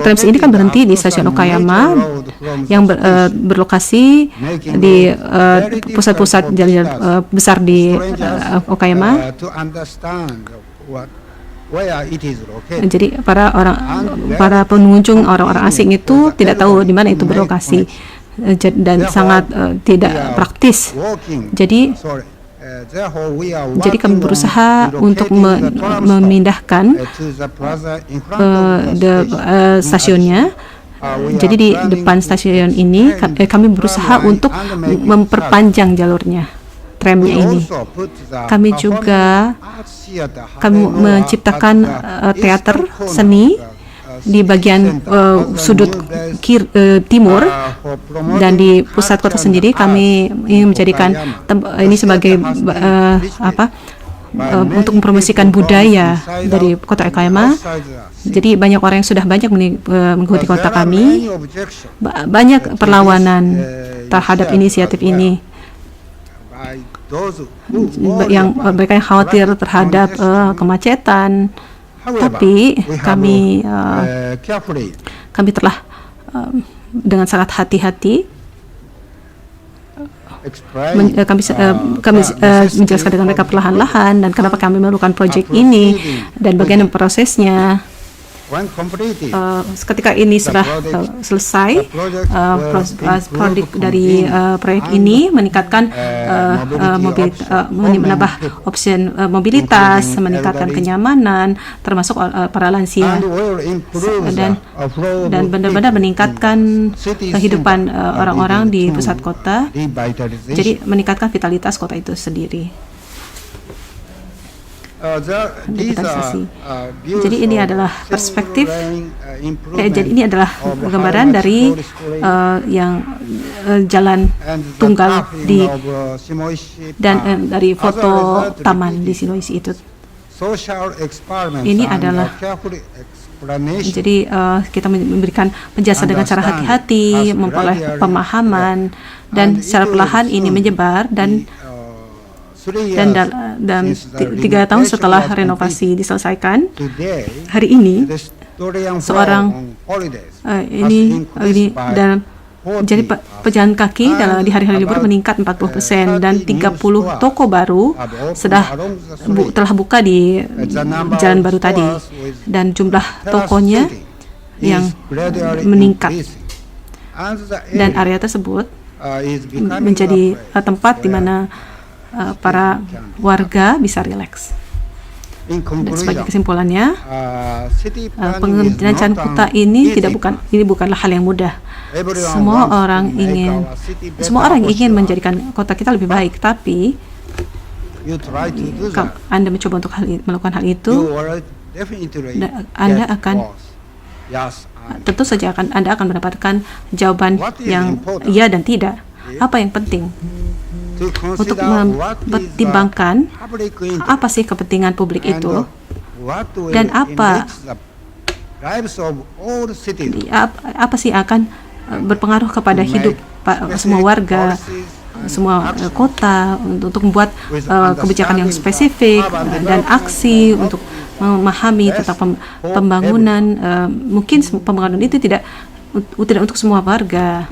Trams ini kan berhenti di stasiun Okayama yang berlokasi di pusat-pusat jalan besar di Okayama. Jadi para pengunjung, orang-orang asing itu tidak tahu di mana itu berlokasi dan sangat tidak praktis. Jadi kami berusaha untuk memindahkan stasiunnya. Jadi di depan stasiun ini kami berusaha untuk memperpanjang jalurnya, tramnya ini. Kami menciptakan teater seni di bagian sudut timur, dan di pusat kota sendiri kami ingin menjadikan ini sebagai untuk mempromosikan budaya dari kota Okayama. Jadi banyak orang yang sudah banyak mengikuti kota kami. Banyak perlawanan terhadap inisiatif ini. Mereka yang khawatir terhadap kemacetan, tapi kami telah dengan sangat hati-hati kami menjelaskan dengan mereka perlahan-lahan dan kenapa kami melakukan proyek ini dan bagaimana prosesnya. when completed, ketika ini sudah selesai, produk dari proyek ini meningkatkan menambah opsi mobilitas, meningkatkan kenyamanan, termasuk para lansia, and will improve dan benar-benar meningkatkan kehidupan orang-orang di pusat kota. revitalization. Jadi meningkatkan vitalitas kota itu sendiri. Revitalisasi. Jadi ini adalah perspektif. Jadi ini adalah gambaran dari yang jalan tunggal di dan dari foto taman di Sulawesi itu. Ini adalah jadi kita memberikan penjelasan dengan cara hati-hati, memperoleh pemahaman, dan secara perlahan ini menyebar dan dalam 3 tahun setelah renovasi diselesaikan, hari ini seorang ini dan jadi pejalan kaki di hari-hari libur meningkat 40% dan 30 toko baru telah buka di jalan baru tadi, dan jumlah tokonya yang meningkat, dan area tersebut menjadi tempat di mana para warga bisa rileks. Dan sebagai kesimpulannya, perencanaan kota ini bukanlah hal yang mudah. Semua orang ingin menjadikan kota kita lebih baik, tapi kalau Anda mencoba untuk melakukan hal itu, Anda akan tentu saja Anda akan mendapatkan jawaban yang iya dan tidak. Apa yang penting? Untuk mempertimbangkan apa sih kepentingan publik itu, dan apa sih akan berpengaruh kepada hidup semua warga, semua kota, untuk membuat kebijakan yang spesifik dan aksi untuk memahami tentang pembangunan. Mungkin pembangunan itu tidak untuk semua warga.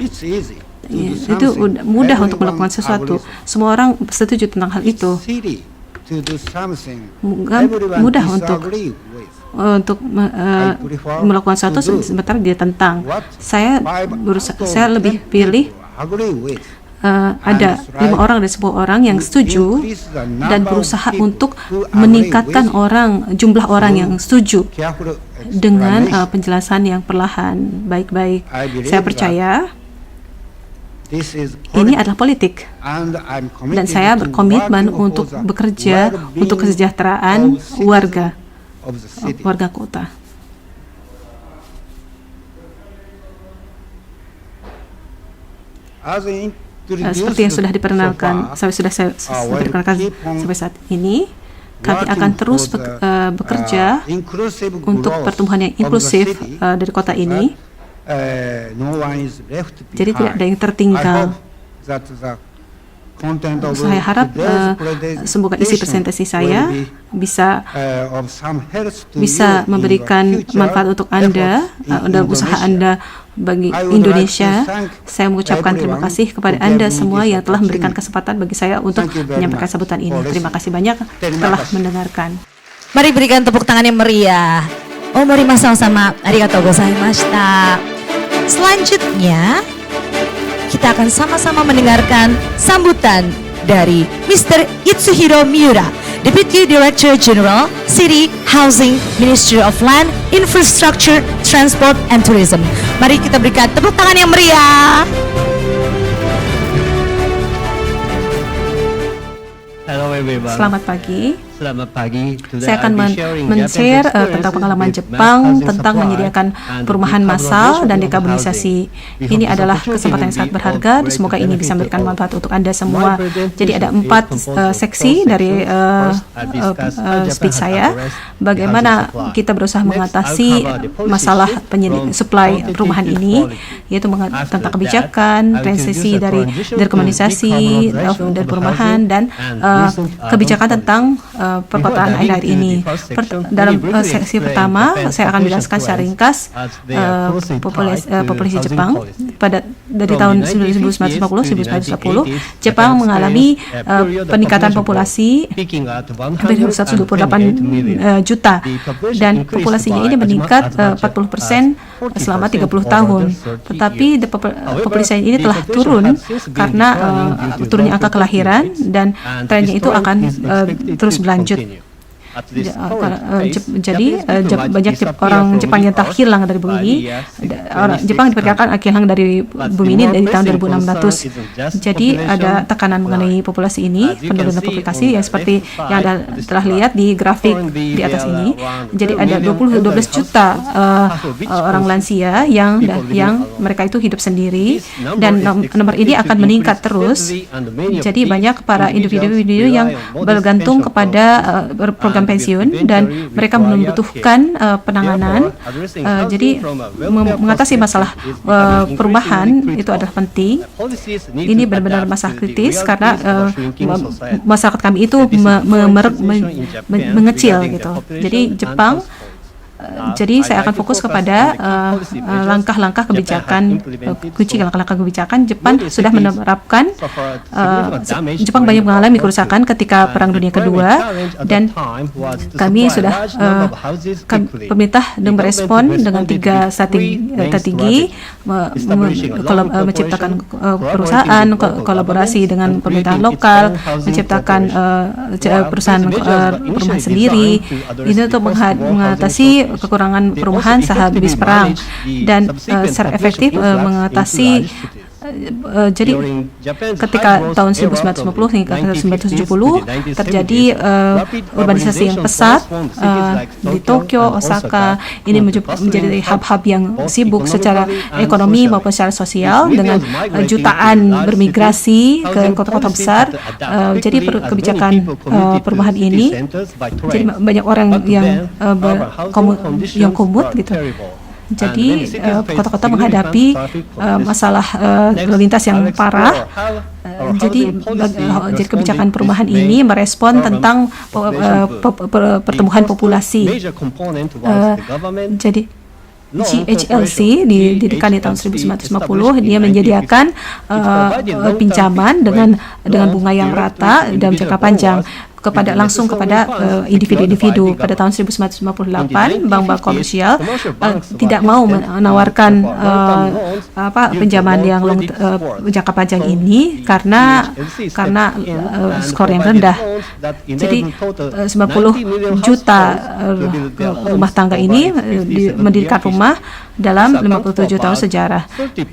Itu mudah untuk melakukan sesuatu. Semua orang setuju tentang hal itu. Mudah untuk melakukan sesuatu sementara dia tentang. Saya lebih pilih ada 5 orang dan 10 orang yang setuju dan berusaha untuk meningkatkan jumlah orang yang setuju dengan penjelasan yang perlahan, baik-baik. Saya percaya ini adalah politik, dan saya berkomitmen untuk bekerja untuk kesejahteraan warga kota. Seperti yang sudah diperkenalkan sampai saat ini, kami akan terus bekerja untuk pertumbuhan yang inklusif dari kota ini. Jadi tidak ada yang tertinggal. Saya harap semoga isi presentasi saya bisa memberikan manfaat untuk Anda dalam usaha Anda bagi Indonesia. Saya mengucapkan terima kasih kepada Anda semua yang telah memberikan kesempatan bagi saya untuk menyampaikan sambutan ini. Terima kasih banyak telah mendengarkan. Mari berikan tepuk tangan yang meriah. Omorimasu sama arigatou gozaimashita. Selanjutnya, kita akan sama-sama mendengarkan sambutan dari Mr. Itsuhiro Miura, Deputy Director General, City Housing, Ministry of Land, Infrastructure, Transport, and Tourism. Mari kita berikan tepuk tangan yang meriah. Hello everyone. Selamat pagi. Selamat pagi. Saya akan men-share tentang pengalaman Jepang tentang menyediakan perumahan massal dan dekarbonisasi. Ini adalah kesempatan yang sangat berharga. Semoga ini bisa memberikan manfaat untuk Anda semua. Jadi ada 4 seksi dari speech saya. Bagaimana kita berusaha mengatasi masalah supply perumahan ini, yaitu tentang kebijakan, transisi dari dekarbonisasi dari perumahan, dan kebijakan tentang perkotaan akhir-akhir ini. Dalam seksi pertama, saya akan menjelaskan secara ringkas populasi Jepang dari tahun 1950-1910. Jepang mengalami peningkatan populasi hampir 128 juta, dan populasinya ini meningkat 40% selama 30 tahun. Tetapi populasi ini telah turun karena turunnya angka kelahiran, dan trennya itu akan terus berlanjut. Jadi banyak orang Jepang yang tak hilang dari bumi ini. Orang Jepang diperkirakan akan hilang dari bumi ini dari tahun 2600. Jadi ada tekanan mengenai populasi ini, penurunan populasi yang seperti yang Anda telah lihat di grafik di atas ini. Jadi ada 12 juta orang lansia yang mereka itu hidup sendiri, dan nomor ini akan meningkat terus. Jadi banyak para individu-individu yang bergantung kepada program pensiun, dan mereka membutuhkan penanganan. Jadi mengatasi masalah perubahan itu adalah penting. Ini benar-benar masalah kritis karena masyarakat kami itu mengecil gitu. Jadi Jepang, jadi saya akan fokus kepada langkah-langkah kebijakan, langkah-langkah kebijakan. Jepang sudah menerapkan, Jepang banyak mengalami kerusakan ketika Perang Dunia Kedua, dan kami sudah, pemerintah merespon dengan 3 strategi, menciptakan perusahaan, kolaborasi dengan pemerintahan lokal, menciptakan perusahaan perumahan sendiri, ini untuk mengatasi kekurangan perumahan saat habis perang, dan secara efektif mengatasi. Jadi ketika tahun 1950 hingga 1970 terjadi urbanisasi yang pesat di Tokyo, Osaka. Ini menjadi hub-hub yang sibuk secara ekonomi maupun secara sosial, dengan jutaan bermigrasi ke kota-kota besar. Jadi kebijakan perumahan ini, jadi banyak orang yang komut gitu. Jadi kota-kota menghadapi masalah lalu lintas yang parah. Jadi kebijakan perumahan ini merespon tentang pertumbuhan populasi. Jadi GHLC didirikan di tahun 1950. Dia menyediakan pinjaman dengan bunga yang rata dalam jangka panjang langsung kepada individu-individu. Pada tahun 1958, bank-bank komersial tidak mau menawarkan pinjaman yang jangka panjang ini karena skor yang rendah. Jadi 90 juta rumah tangga ini mendirikan rumah dalam 57 tahun sejarah.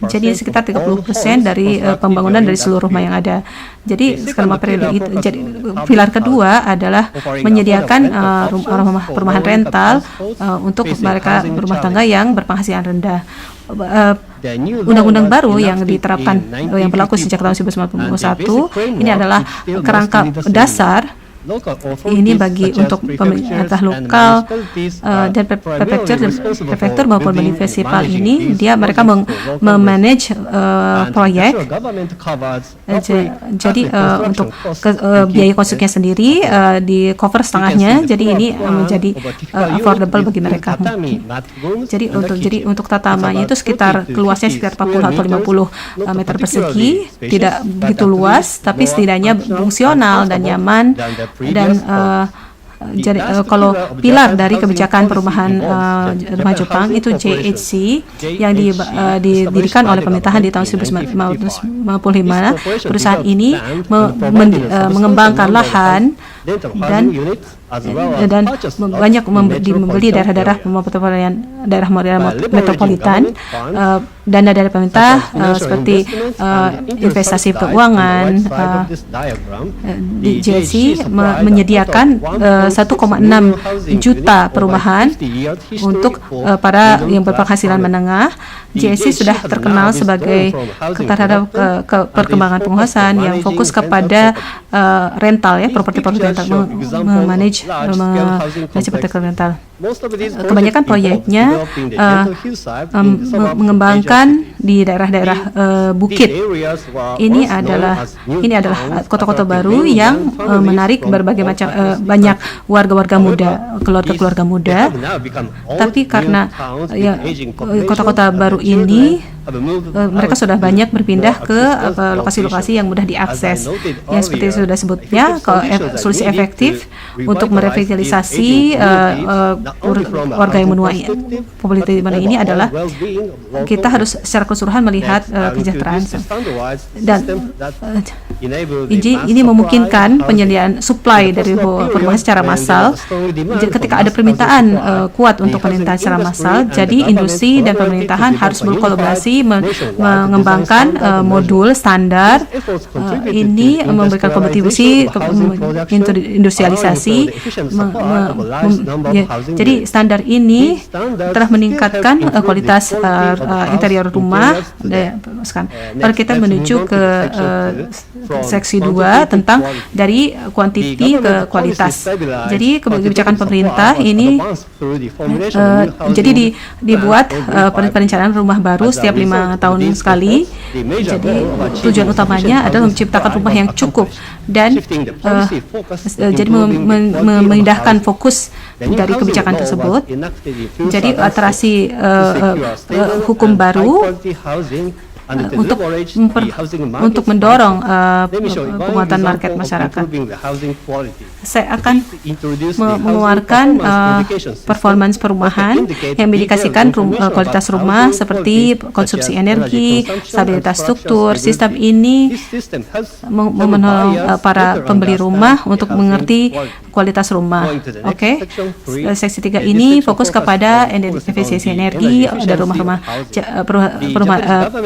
Jadi sekitar 30% dari pembangunan dari seluruh rumah yang ada. Jadi selama periode itu, jadi pilar kedua adalah menyediakan perumahan rental untuk mereka berumah tangga yang berpenghasilan rendah. Undang-undang baru yang diterapkan, yang berlaku sejak tahun 1991, ini adalah kerangka dasar ini untuk pemerintah lokal dan prefektur maupun municipal ini. Mereka memanage proyek. Jadi untuk biaya konstruksinya sendiri di cover setengahnya. Jadi ini menjadi affordable bagi mereka. Jadi untuk tatamanya itu luasnya sekitar 40 atau 50 meter persegi, tidak begitu luas, tapi setidaknya fungsional dan nyaman. Dan jadi kalau pilar dari kebijakan perumahan rumah Jepang itu JHC yang didirikan oleh pemerintahan di tahun 1955. Perusahaan ini mengembangkan lahan dan banyak membeli daerah-daerah metropolitan, dana dari pemerintah seperti investasi keuangan. Di JHC menyediakan 1,6 juta perumahan untuk para yang berpenghasilan menengah. JHC sudah terkenal sebagai terhadap perkembangan penguasaan yang fokus kepada rental, properti rental, memanage properti rental. kebanyakan proyeknya mengembangkan di daerah-daerah bukit. Ini adalah kota-kota baru yang menarik berbagai macam banyak warga-warga muda, keluarga-keluarga muda. Tapi karena kota-kota baru ini mereka sudah banyak berpindah ke lokasi-lokasi yang mudah diakses. Yang seperti sudah sebutnya, solusi efektif untuk merevitalisasi warga yang menua populasi ini adalah kita harus secara keseluruhan melihat kesejahteraan dan ini memungkinkan penyediaan supply dari perumahan secara massal. Ketika ada permintaan kuat untuk pemerintahan secara massal, jadi industri dan pemerintahan harus berkolaborasi mengembangkan modul standar. Ini memberikan kontribusi untuk industrialisasi. Jadi standar ini telah meningkatkan kualitas interior rumah. Mari kita menuju ke seksi 2 tentang dari kuantiti ke kualitas. Jadi kebijakan pemerintah ini jadi dibuat perencanaan rumah baru setiap 5 tahun sekali. Jadi tujuan utamanya adalah menciptakan rumah yang cukup dan jadi memindahkan fokus dari kebijakan tersebut. Jadi alterasi hukum baru untuk mendorong penguatan market masyarakat. Saya akan mengeluarkan performance perumahan yang mengindikasikan kualitas rumah seperti konsumsi energi, stabilitas struktur. Sistem ini menolong para pembeli rumah untuk mengerti kualitas rumah. Oke. Seksi 3 ini fokus kepada efisiensi energi dan rumah-rumah.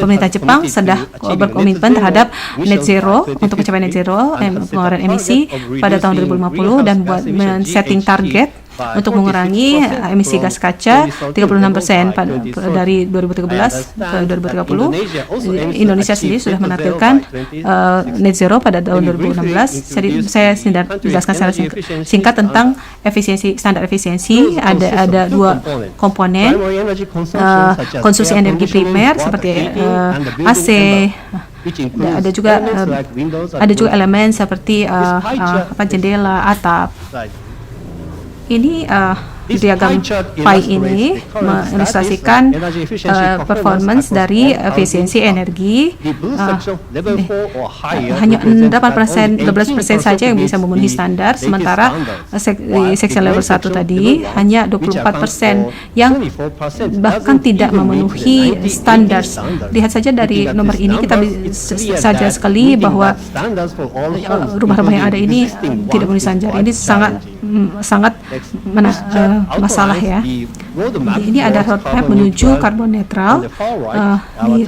Pemerintah Jepang sudah berkomitmen terhadap net zero untuk mencapai net zero pengeluaran emisi pada tahun 2050 dan buat men-setting target untuk mengurangi emisi gas kaca 36% dari 2013 ke 2030. Indonesia sendiri sudah menargetkan net zero pada tahun 2016. Jadi saya jelaskan secara singkat tentang standar efisiensi. Ada 2 komponen, konsumsi energi primer seperti AC. Ada juga elemen seperti jendela, atap. Ini diagram pie ini mengilustrasikan performance dari efisiensi energi. Hanya 12% saja yang bisa memenuhi standar, sementara di seksi level 1 tadi hanya 24% yang bahkan tidak memenuhi standar. Lihat saja dari nomor ini kita bisa saja sekali bahwa rumah-rumah yang ada ini tidak memenuhi standar. Ini sangat masalah ya. Ini ada roadmap menuju karbon netral di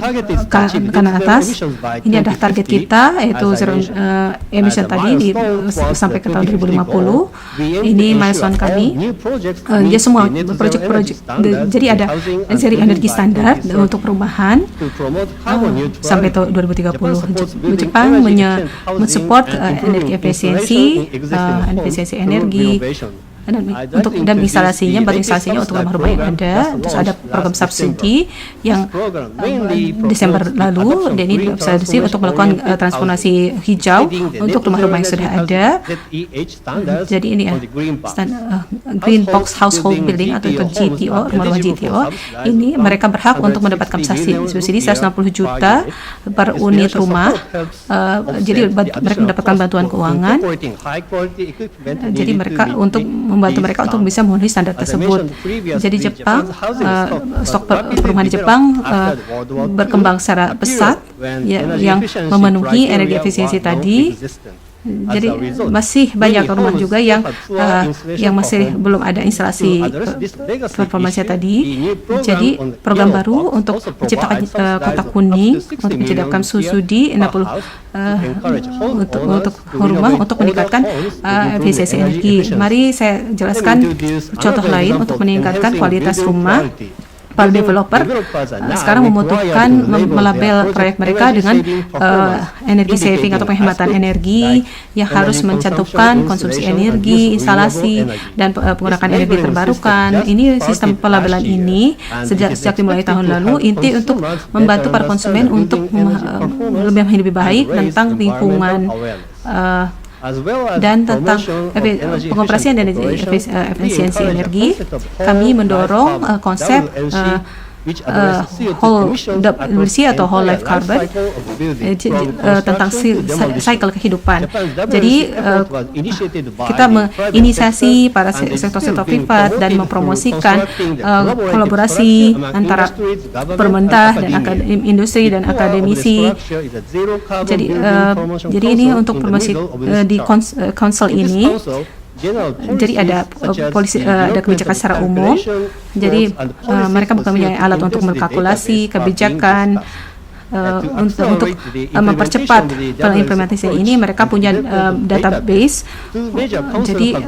kanan atas. Ini ada target kita yaitu zero emission tadi sampai ke tahun 2050. Ini milestone kami. Dia semua proyek-proyek. Jadi ada seri energi standar untuk perumahan sampai tahun 2030. Jepang mensupport energi efisiensi energi. Dan instalasinya untuk rumah-rumah yang ada. Terus ada program subsidi yang Desember lalu, dan ini subsidi untuk melakukan transformasi hijau untuk rumah-rumah yang sudah ada. Jadi ini ya Green Box Household Building atau GTO, rumah-rumah GTO. Ini mereka berhak untuk mendapatkan subsidi 160 juta per unit rumah. Jadi mereka mendapatkan bantuan keuangan. Jadi mereka membantu mereka untuk bisa memenuhi standar tersebut. Jadi Jepang, stok perumahan di Jepang berkembang secara pesat yang memenuhi energi efisiensi tadi. Jadi masih banyak rumah juga yang masih belum ada instalasi performanya tadi. Jadi program baru untuk menciptakan kota kuning untuk menciptakan subsidi 60 untuk rumah untuk meningkatkan efisiensi energi. Mari saya jelaskan contoh lain untuk meningkatkan kualitas rumah. para developer sekarang membutuhkan melabel proyek mereka dengan energi saving atau penghematan energi yang harus mencantumkan konsumsi energi, instalasi, dan penggunaan energi terbarukan. Ini sistem pelabelan ini sejak dimulai tahun lalu inti untuk membantu para konsumen untuk lebih baik tentang lingkungan dan tentang pengoperasian dan efisiensi energi. Kami mendorong konsep whole WC atau whole life carbon tentang cycle kehidupan. Jadi kita menginisiasi para sektor-sektor privat dan mempromosikan kolaborasi antara pemerintah dan industri dan akademisi. Jadi ini untuk promosi di council ini. Jadi ada ada kebijakan secara umum. Jadi mereka bukan punya alat untuk mengkalkulasi kebijakan untuk mempercepat implementasi ini. Mereka punya database. Jadi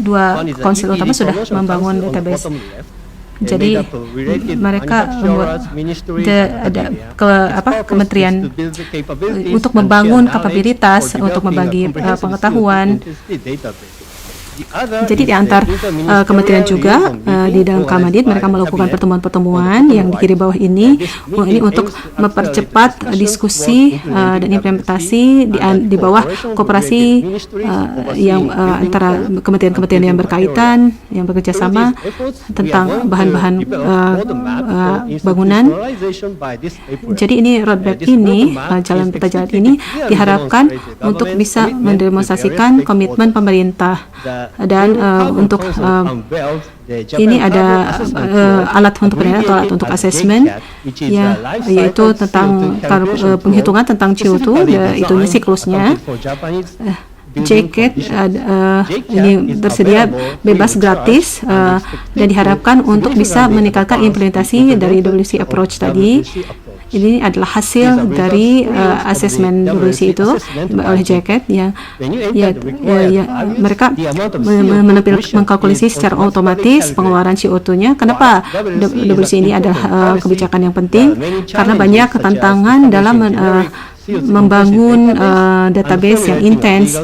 dua konsil utama sudah membangun database. Jadi mereka membuat kementerian untuk membangun kapabilitas untuk membagi pengetahuan. Jadi di antar kementerian juga di dalam Kamadit mereka melakukan pertemuan-pertemuan yang di kiri bawah ini untuk mempercepat diskusi dan implementasi di bawah koperasi yang antara kementerian-kementerian yang berkaitan, yang bekerja sama tentang bahan-bahan bangunan. Jadi ini roadmap ini, jalan peta jalan ini diharapkan untuk bisa mendemonstrasikan komitmen pemerintah. Dan untuk ini ada alat untuk penilaian atau alat untuk asesmen, yaitu tentang penghitungan tentang CO2, itu siklusnya. Jacket ini tersedia bebas gratis dan diharapkan untuk bisa meningkatkan implementasi dari WC approach tadi. Ini adalah hasil dari asesmen WC itu oleh Jacket yang mereka mengkalkulasi secara otomatis pengeluaran CO2-nya. Kenapa WC ini adalah kebijakan yang penting? Karena banyak tantangan dalam membangun database yang intens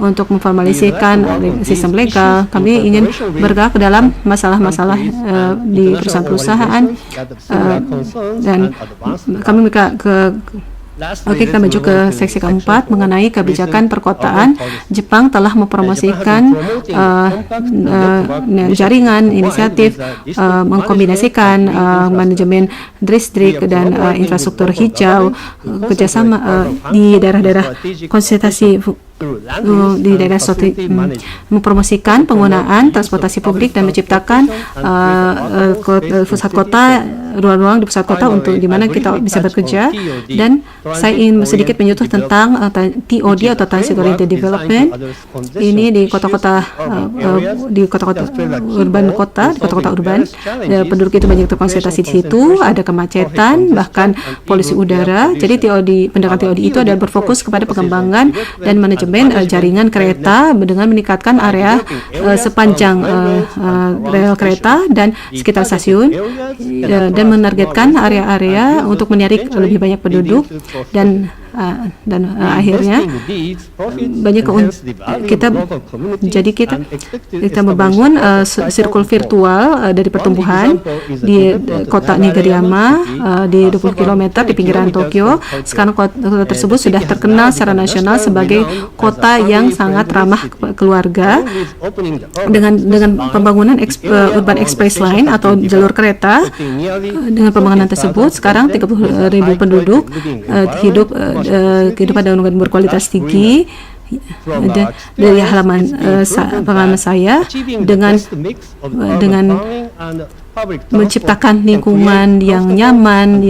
untuk memformalisikan sistem legal. Kami ingin bergerak ke dalam masalah-masalah di perusahaan-perusahaan dan kami kita maju ke seksi keempat mengenai kebijakan perkotaan. Jepang telah mempromosikan jaringan inisiatif mengkombinasikan manajemen distrik dan infrastruktur hijau kerjasama di daerah-daerah konsentrasi di daerah mempromosikan penggunaan transportasi publik dan menciptakan pusat kota, ruang-ruang di pusat kota untuk di mana kita bisa bekerja. Dan saya ingin sedikit menyentuh tentang TOD atau Transit Oriented Development. Ini di kota-kota urban, di kota-kota urban, penduduk itu banyak terkonsentrasi di situ, ada kemacetan, bahkan polusi udara. Jadi pendekatan TOD itu adalah berfokus kepada pengembangan dan manajemen jaringan kereta dengan meningkatkan area sepanjang rel kereta dan sekitar stasiun dan menargetkan area-area untuk menarik lebih banyak penduduk dan akhirnya banyak kita membangun sirkul virtual dari pertumbuhan di kota Niigayama di 20 km di pinggiran Tokyo. Sekarang kota tersebut sudah terkenal secara nasional sebagai kota yang sangat ramah keluarga dengan pembangunan Urban Express Line atau jalur kereta. Dengan pembangunan tersebut sekarang 30.000 penduduk hidup kehidupan dan berkualitas tinggi. Dari pengalaman saya dengan menciptakan lingkungan yang nyaman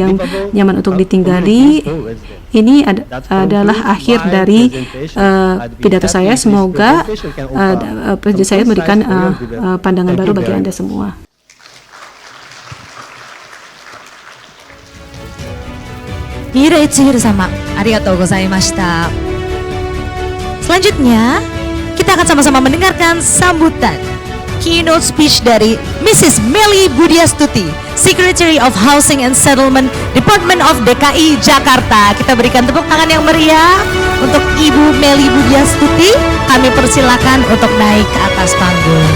untuk ditinggali. Ini adalah akhir dari pidato saya. Semoga pidato saya memberikan pandangan baru bagi Anda semua. Mira Itsuhiro sama, arigatou gozaimashita. Selanjutnya, kita akan sama-sama mendengarkan sambutan keynote speech dari Mrs. Melly Budiastuti, Secretary of Housing and Settlement, Department of DKI Jakarta. Kita berikan tepuk tangan yang meriah untuk Ibu Melly Budiastuti. Kami persilakan untuk naik ke atas panggung.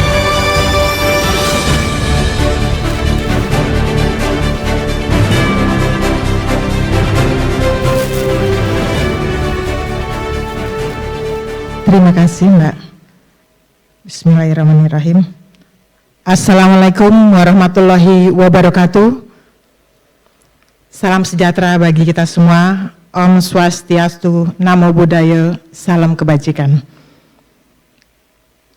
Terima kasih Mbak. Bismillahirrahmanirrahim. Assalamualaikum warahmatullahi wabarakatuh. Salam sejahtera bagi kita semua. Om Swastiastu, Namo Buddhaya, salam kebajikan.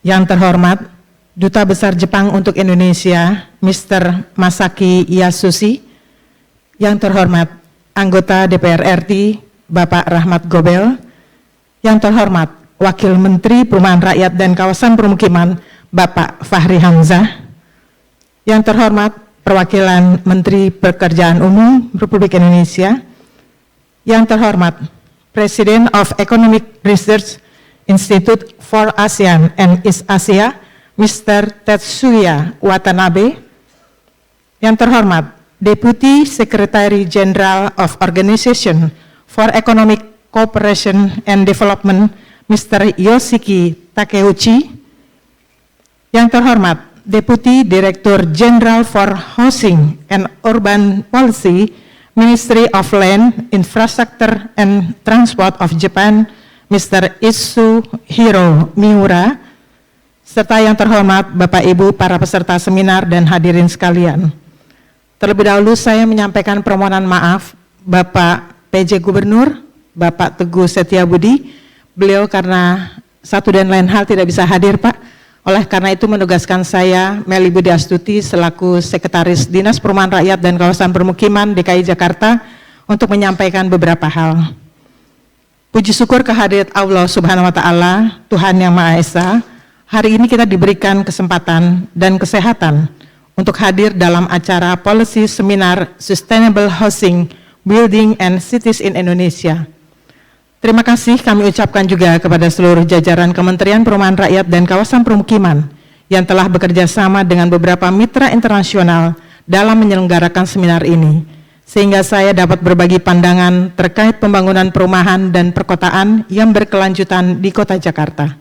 Yang terhormat Duta Besar Jepang untuk Indonesia, Mr. Masaki Yasushi. Yang terhormat anggota DPR RI, Bapak Rahmat Gobel. Yang terhormat Wakil Menteri Perumahan Rakyat dan Kawasan Permukiman, Bapak Fahri Hamzah. Yang terhormat Perwakilan Menteri Pekerjaan Umum Republik Indonesia. Yang terhormat President of Economic Research Institute for ASEAN and East Asia, Mr. Tetsuya Watanabe. Yang terhormat Deputy Secretary General of Organization for Economic Cooperation and Development, Mr. Yoshiki Takeuchi. Yang terhormat Deputy Director General for Housing and Urban Policy, Ministry of Land, Infrastructure and Transport of Japan, Mr. Itsuhiro Miura, serta yang terhormat Bapak Ibu para peserta seminar dan hadirin sekalian. Terlebih dahulu saya menyampaikan permohonan maaf Bapak PJ Gubernur, Bapak Teguh Setiabudi. Beliau karena satu dan lain hal tidak bisa hadir Pak. Oleh karena itu menugaskan saya, Melly Budiastuti, selaku Sekretaris Dinas Perumahan Rakyat dan Kawasan Permukiman DKI Jakarta untuk menyampaikan beberapa hal. Puji syukur kehadirat Allah Subhanahu wa Ta'ala, Tuhan Yang Maha Esa. Hari ini kita diberikan kesempatan dan kesehatan untuk hadir dalam acara Policy Seminar Sustainable Housing, Building and Cities in Indonesia. Terima kasih kami ucapkan juga kepada seluruh jajaran Kementerian Perumahan Rakyat dan Kawasan Permukiman yang telah bekerja sama dengan beberapa mitra internasional dalam menyelenggarakan seminar ini, sehingga saya dapat berbagi pandangan terkait pembangunan perumahan dan perkotaan yang berkelanjutan di Kota Jakarta.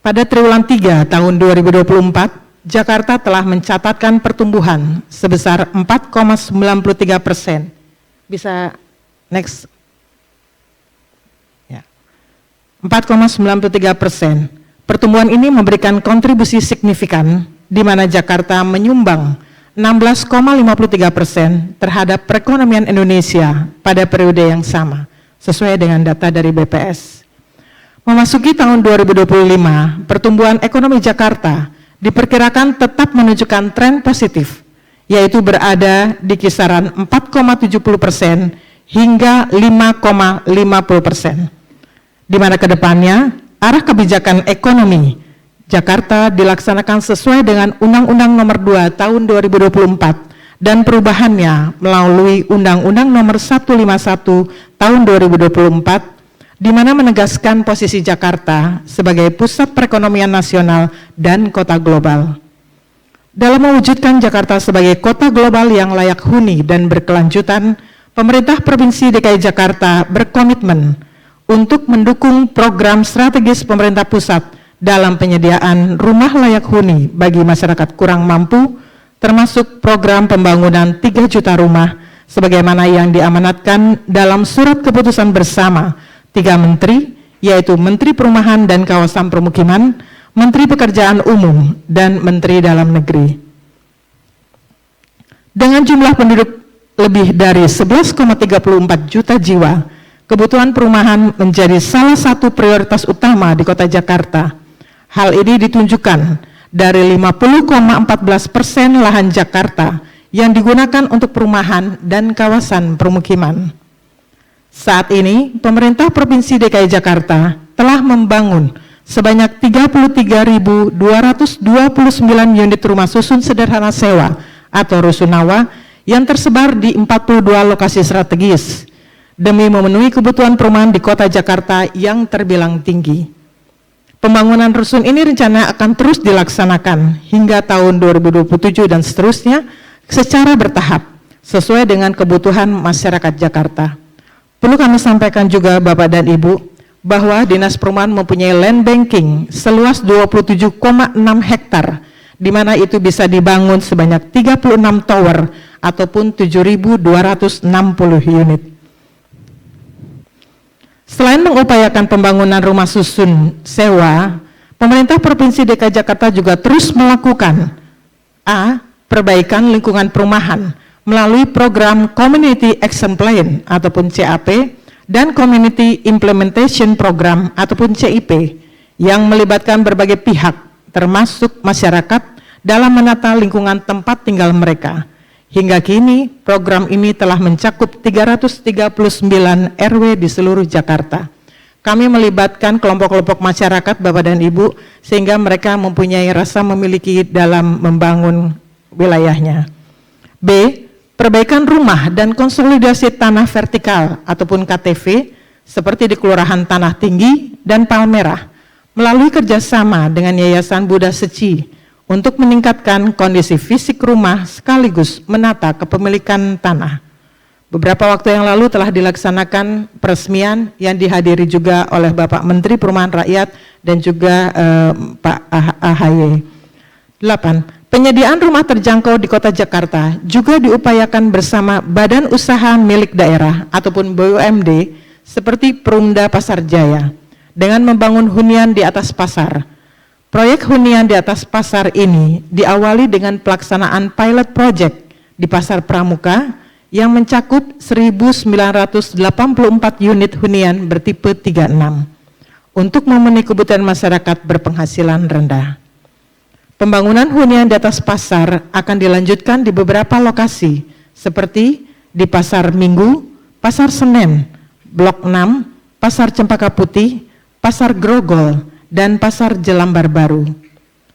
Pada triwulan 3 tahun 2024, Jakarta telah mencatatkan pertumbuhan sebesar 4,93%. Bisa next. Ya. 4,93%. Pertumbuhan ini memberikan kontribusi signifikan di mana Jakarta menyumbang 16,53% terhadap perekonomian Indonesia pada periode yang sama, sesuai dengan data dari BPS. Memasuki tahun 2025, pertumbuhan ekonomi Jakarta diperkirakan tetap menunjukkan tren positif, yaitu berada di kisaran 4,70% hingga 5,50%. Di mana kedepannya arah kebijakan ekonomi Jakarta dilaksanakan sesuai dengan Undang-Undang Nomor 2 Tahun 2024 dan perubahannya melalui Undang-Undang Nomor 151 Tahun 2024, di mana menegaskan posisi Jakarta sebagai pusat perekonomian nasional dan kota global. Dalam mewujudkan Jakarta sebagai kota global yang layak huni dan berkelanjutan, pemerintah Provinsi DKI Jakarta berkomitmen untuk mendukung program strategis pemerintah pusat dalam penyediaan rumah layak huni bagi masyarakat kurang mampu, termasuk program pembangunan 3 juta rumah, sebagaimana yang diamanatkan dalam surat keputusan bersama 3 menteri, yaitu Menteri Perumahan dan Kawasan Permukiman, Menteri Pekerjaan Umum, dan Menteri Dalam Negeri. Dengan jumlah penduduk lebih dari 11,34 juta jiwa, kebutuhan perumahan menjadi salah satu prioritas utama di Kota Jakarta. Hal ini ditunjukkan dari 50,14% lahan Jakarta yang digunakan untuk perumahan dan kawasan permukiman. Saat ini, pemerintah Provinsi DKI Jakarta telah membangun sebanyak 33.229 unit rumah susun sederhana sewa atau rusunawa yang tersebar di 42 lokasi strategis demi memenuhi kebutuhan perumahan di Kota Jakarta yang terbilang tinggi. Pembangunan rusun ini rencana akan terus dilaksanakan hingga tahun 2027 dan seterusnya secara bertahap sesuai dengan kebutuhan masyarakat Jakarta. Perlu kami sampaikan juga Bapak dan Ibu bahwa Dinas Perumahan mempunyai land banking seluas 27,6 hektar di mana itu bisa dibangun sebanyak 36 tower ataupun 7.260 unit. Selain mengupayakan pembangunan rumah susun sewa, pemerintah Provinsi DKI Jakarta juga terus melakukan perbaikan lingkungan perumahan melalui program Community Action Plan ataupun CAP dan Community Implementation Program ataupun CIP yang melibatkan berbagai pihak termasuk masyarakat dalam menata lingkungan tempat tinggal mereka. Hingga kini, program ini telah mencakup 339 RW di seluruh Jakarta. Kami melibatkan kelompok-kelompok masyarakat, Bapak dan Ibu, sehingga mereka mempunyai rasa memiliki dalam membangun wilayahnya. B. Perbaikan rumah dan konsolidasi tanah vertikal ataupun KTV, seperti di Kelurahan Tanah Tinggi dan Palmerah, melalui kerjasama dengan Yayasan Buddha Seci, untuk meningkatkan kondisi fisik rumah sekaligus menata kepemilikan tanah. Beberapa waktu yang lalu telah dilaksanakan peresmian yang dihadiri juga oleh Bapak Menteri Perumahan Rakyat dan juga Pak AHY. 8. Penyediaan rumah terjangkau di Kota Jakarta juga diupayakan bersama badan usaha milik daerah ataupun BUMD seperti Perumda Pasar Jaya dengan membangun hunian di atas pasar. Proyek hunian di atas pasar ini diawali dengan pelaksanaan pilot project di Pasar Pramuka yang mencakup 1.984 unit hunian bertipe 36 untuk memenuhi kebutuhan masyarakat berpenghasilan rendah. Pembangunan hunian di atas pasar akan dilanjutkan di beberapa lokasi seperti di Pasar Minggu, Pasar Senen, Blok 6, Pasar Cempaka Putih, Pasar Grogol, dan Pasar Jelambar Baru.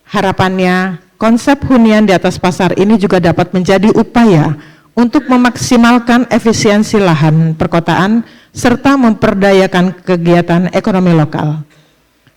Harapannya, konsep hunian di atas pasar ini juga dapat menjadi upaya untuk memaksimalkan efisiensi lahan perkotaan serta memperdayakan kegiatan ekonomi lokal.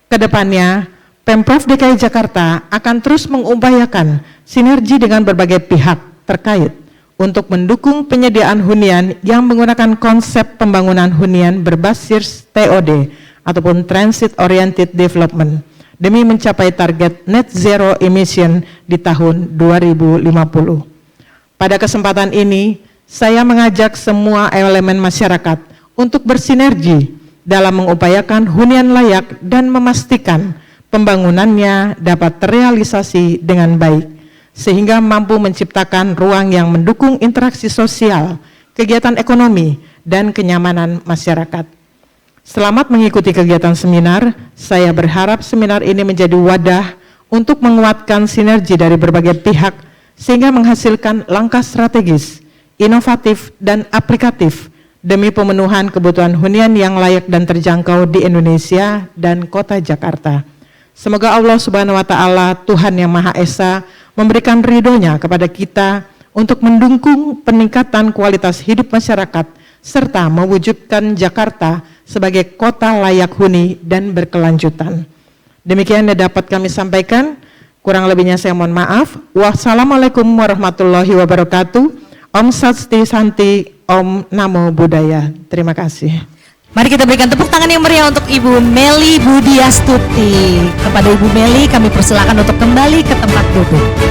Kedepannya, Pemprov DKI Jakarta akan terus mengupayakan sinergi dengan berbagai pihak terkait untuk mendukung penyediaan hunian yang menggunakan konsep pembangunan hunian berbasis TOD ataupun Transit Oriented Development demi mencapai target net zero emission di tahun 2050. Pada kesempatan ini, saya mengajak semua elemen masyarakat untuk bersinergi dalam mengupayakan hunian layak dan memastikan pembangunannya dapat terrealisasi dengan baik, sehingga mampu menciptakan ruang yang mendukung interaksi sosial, kegiatan ekonomi, dan kenyamanan masyarakat. Selamat mengikuti kegiatan seminar. Saya berharap seminar ini menjadi wadah untuk menguatkan sinergi dari berbagai pihak sehingga menghasilkan langkah strategis, inovatif, dan aplikatif demi pemenuhan kebutuhan hunian yang layak dan terjangkau di Indonesia dan Kota Jakarta. Semoga Allah Subhanahu wa Ta'ala, Tuhan yang Maha Esa, memberikan ridho-Nya kepada kita untuk mendukung peningkatan kualitas hidup masyarakat serta mewujudkan Jakarta sebagai kota layak huni dan berkelanjutan. Demikian yang dapat kami sampaikan, kurang lebihnya saya mohon maaf. Wassalamualaikum warahmatullahi wabarakatuh. Om Sasti Santi, Om Namo Buddhaya. Terima kasih. Mari kita berikan tepuk tangan yang meriah untuk Ibu Meli Budiastuti. Kepada Ibu Meli kami persilakan untuk kembali ke tempat duduk.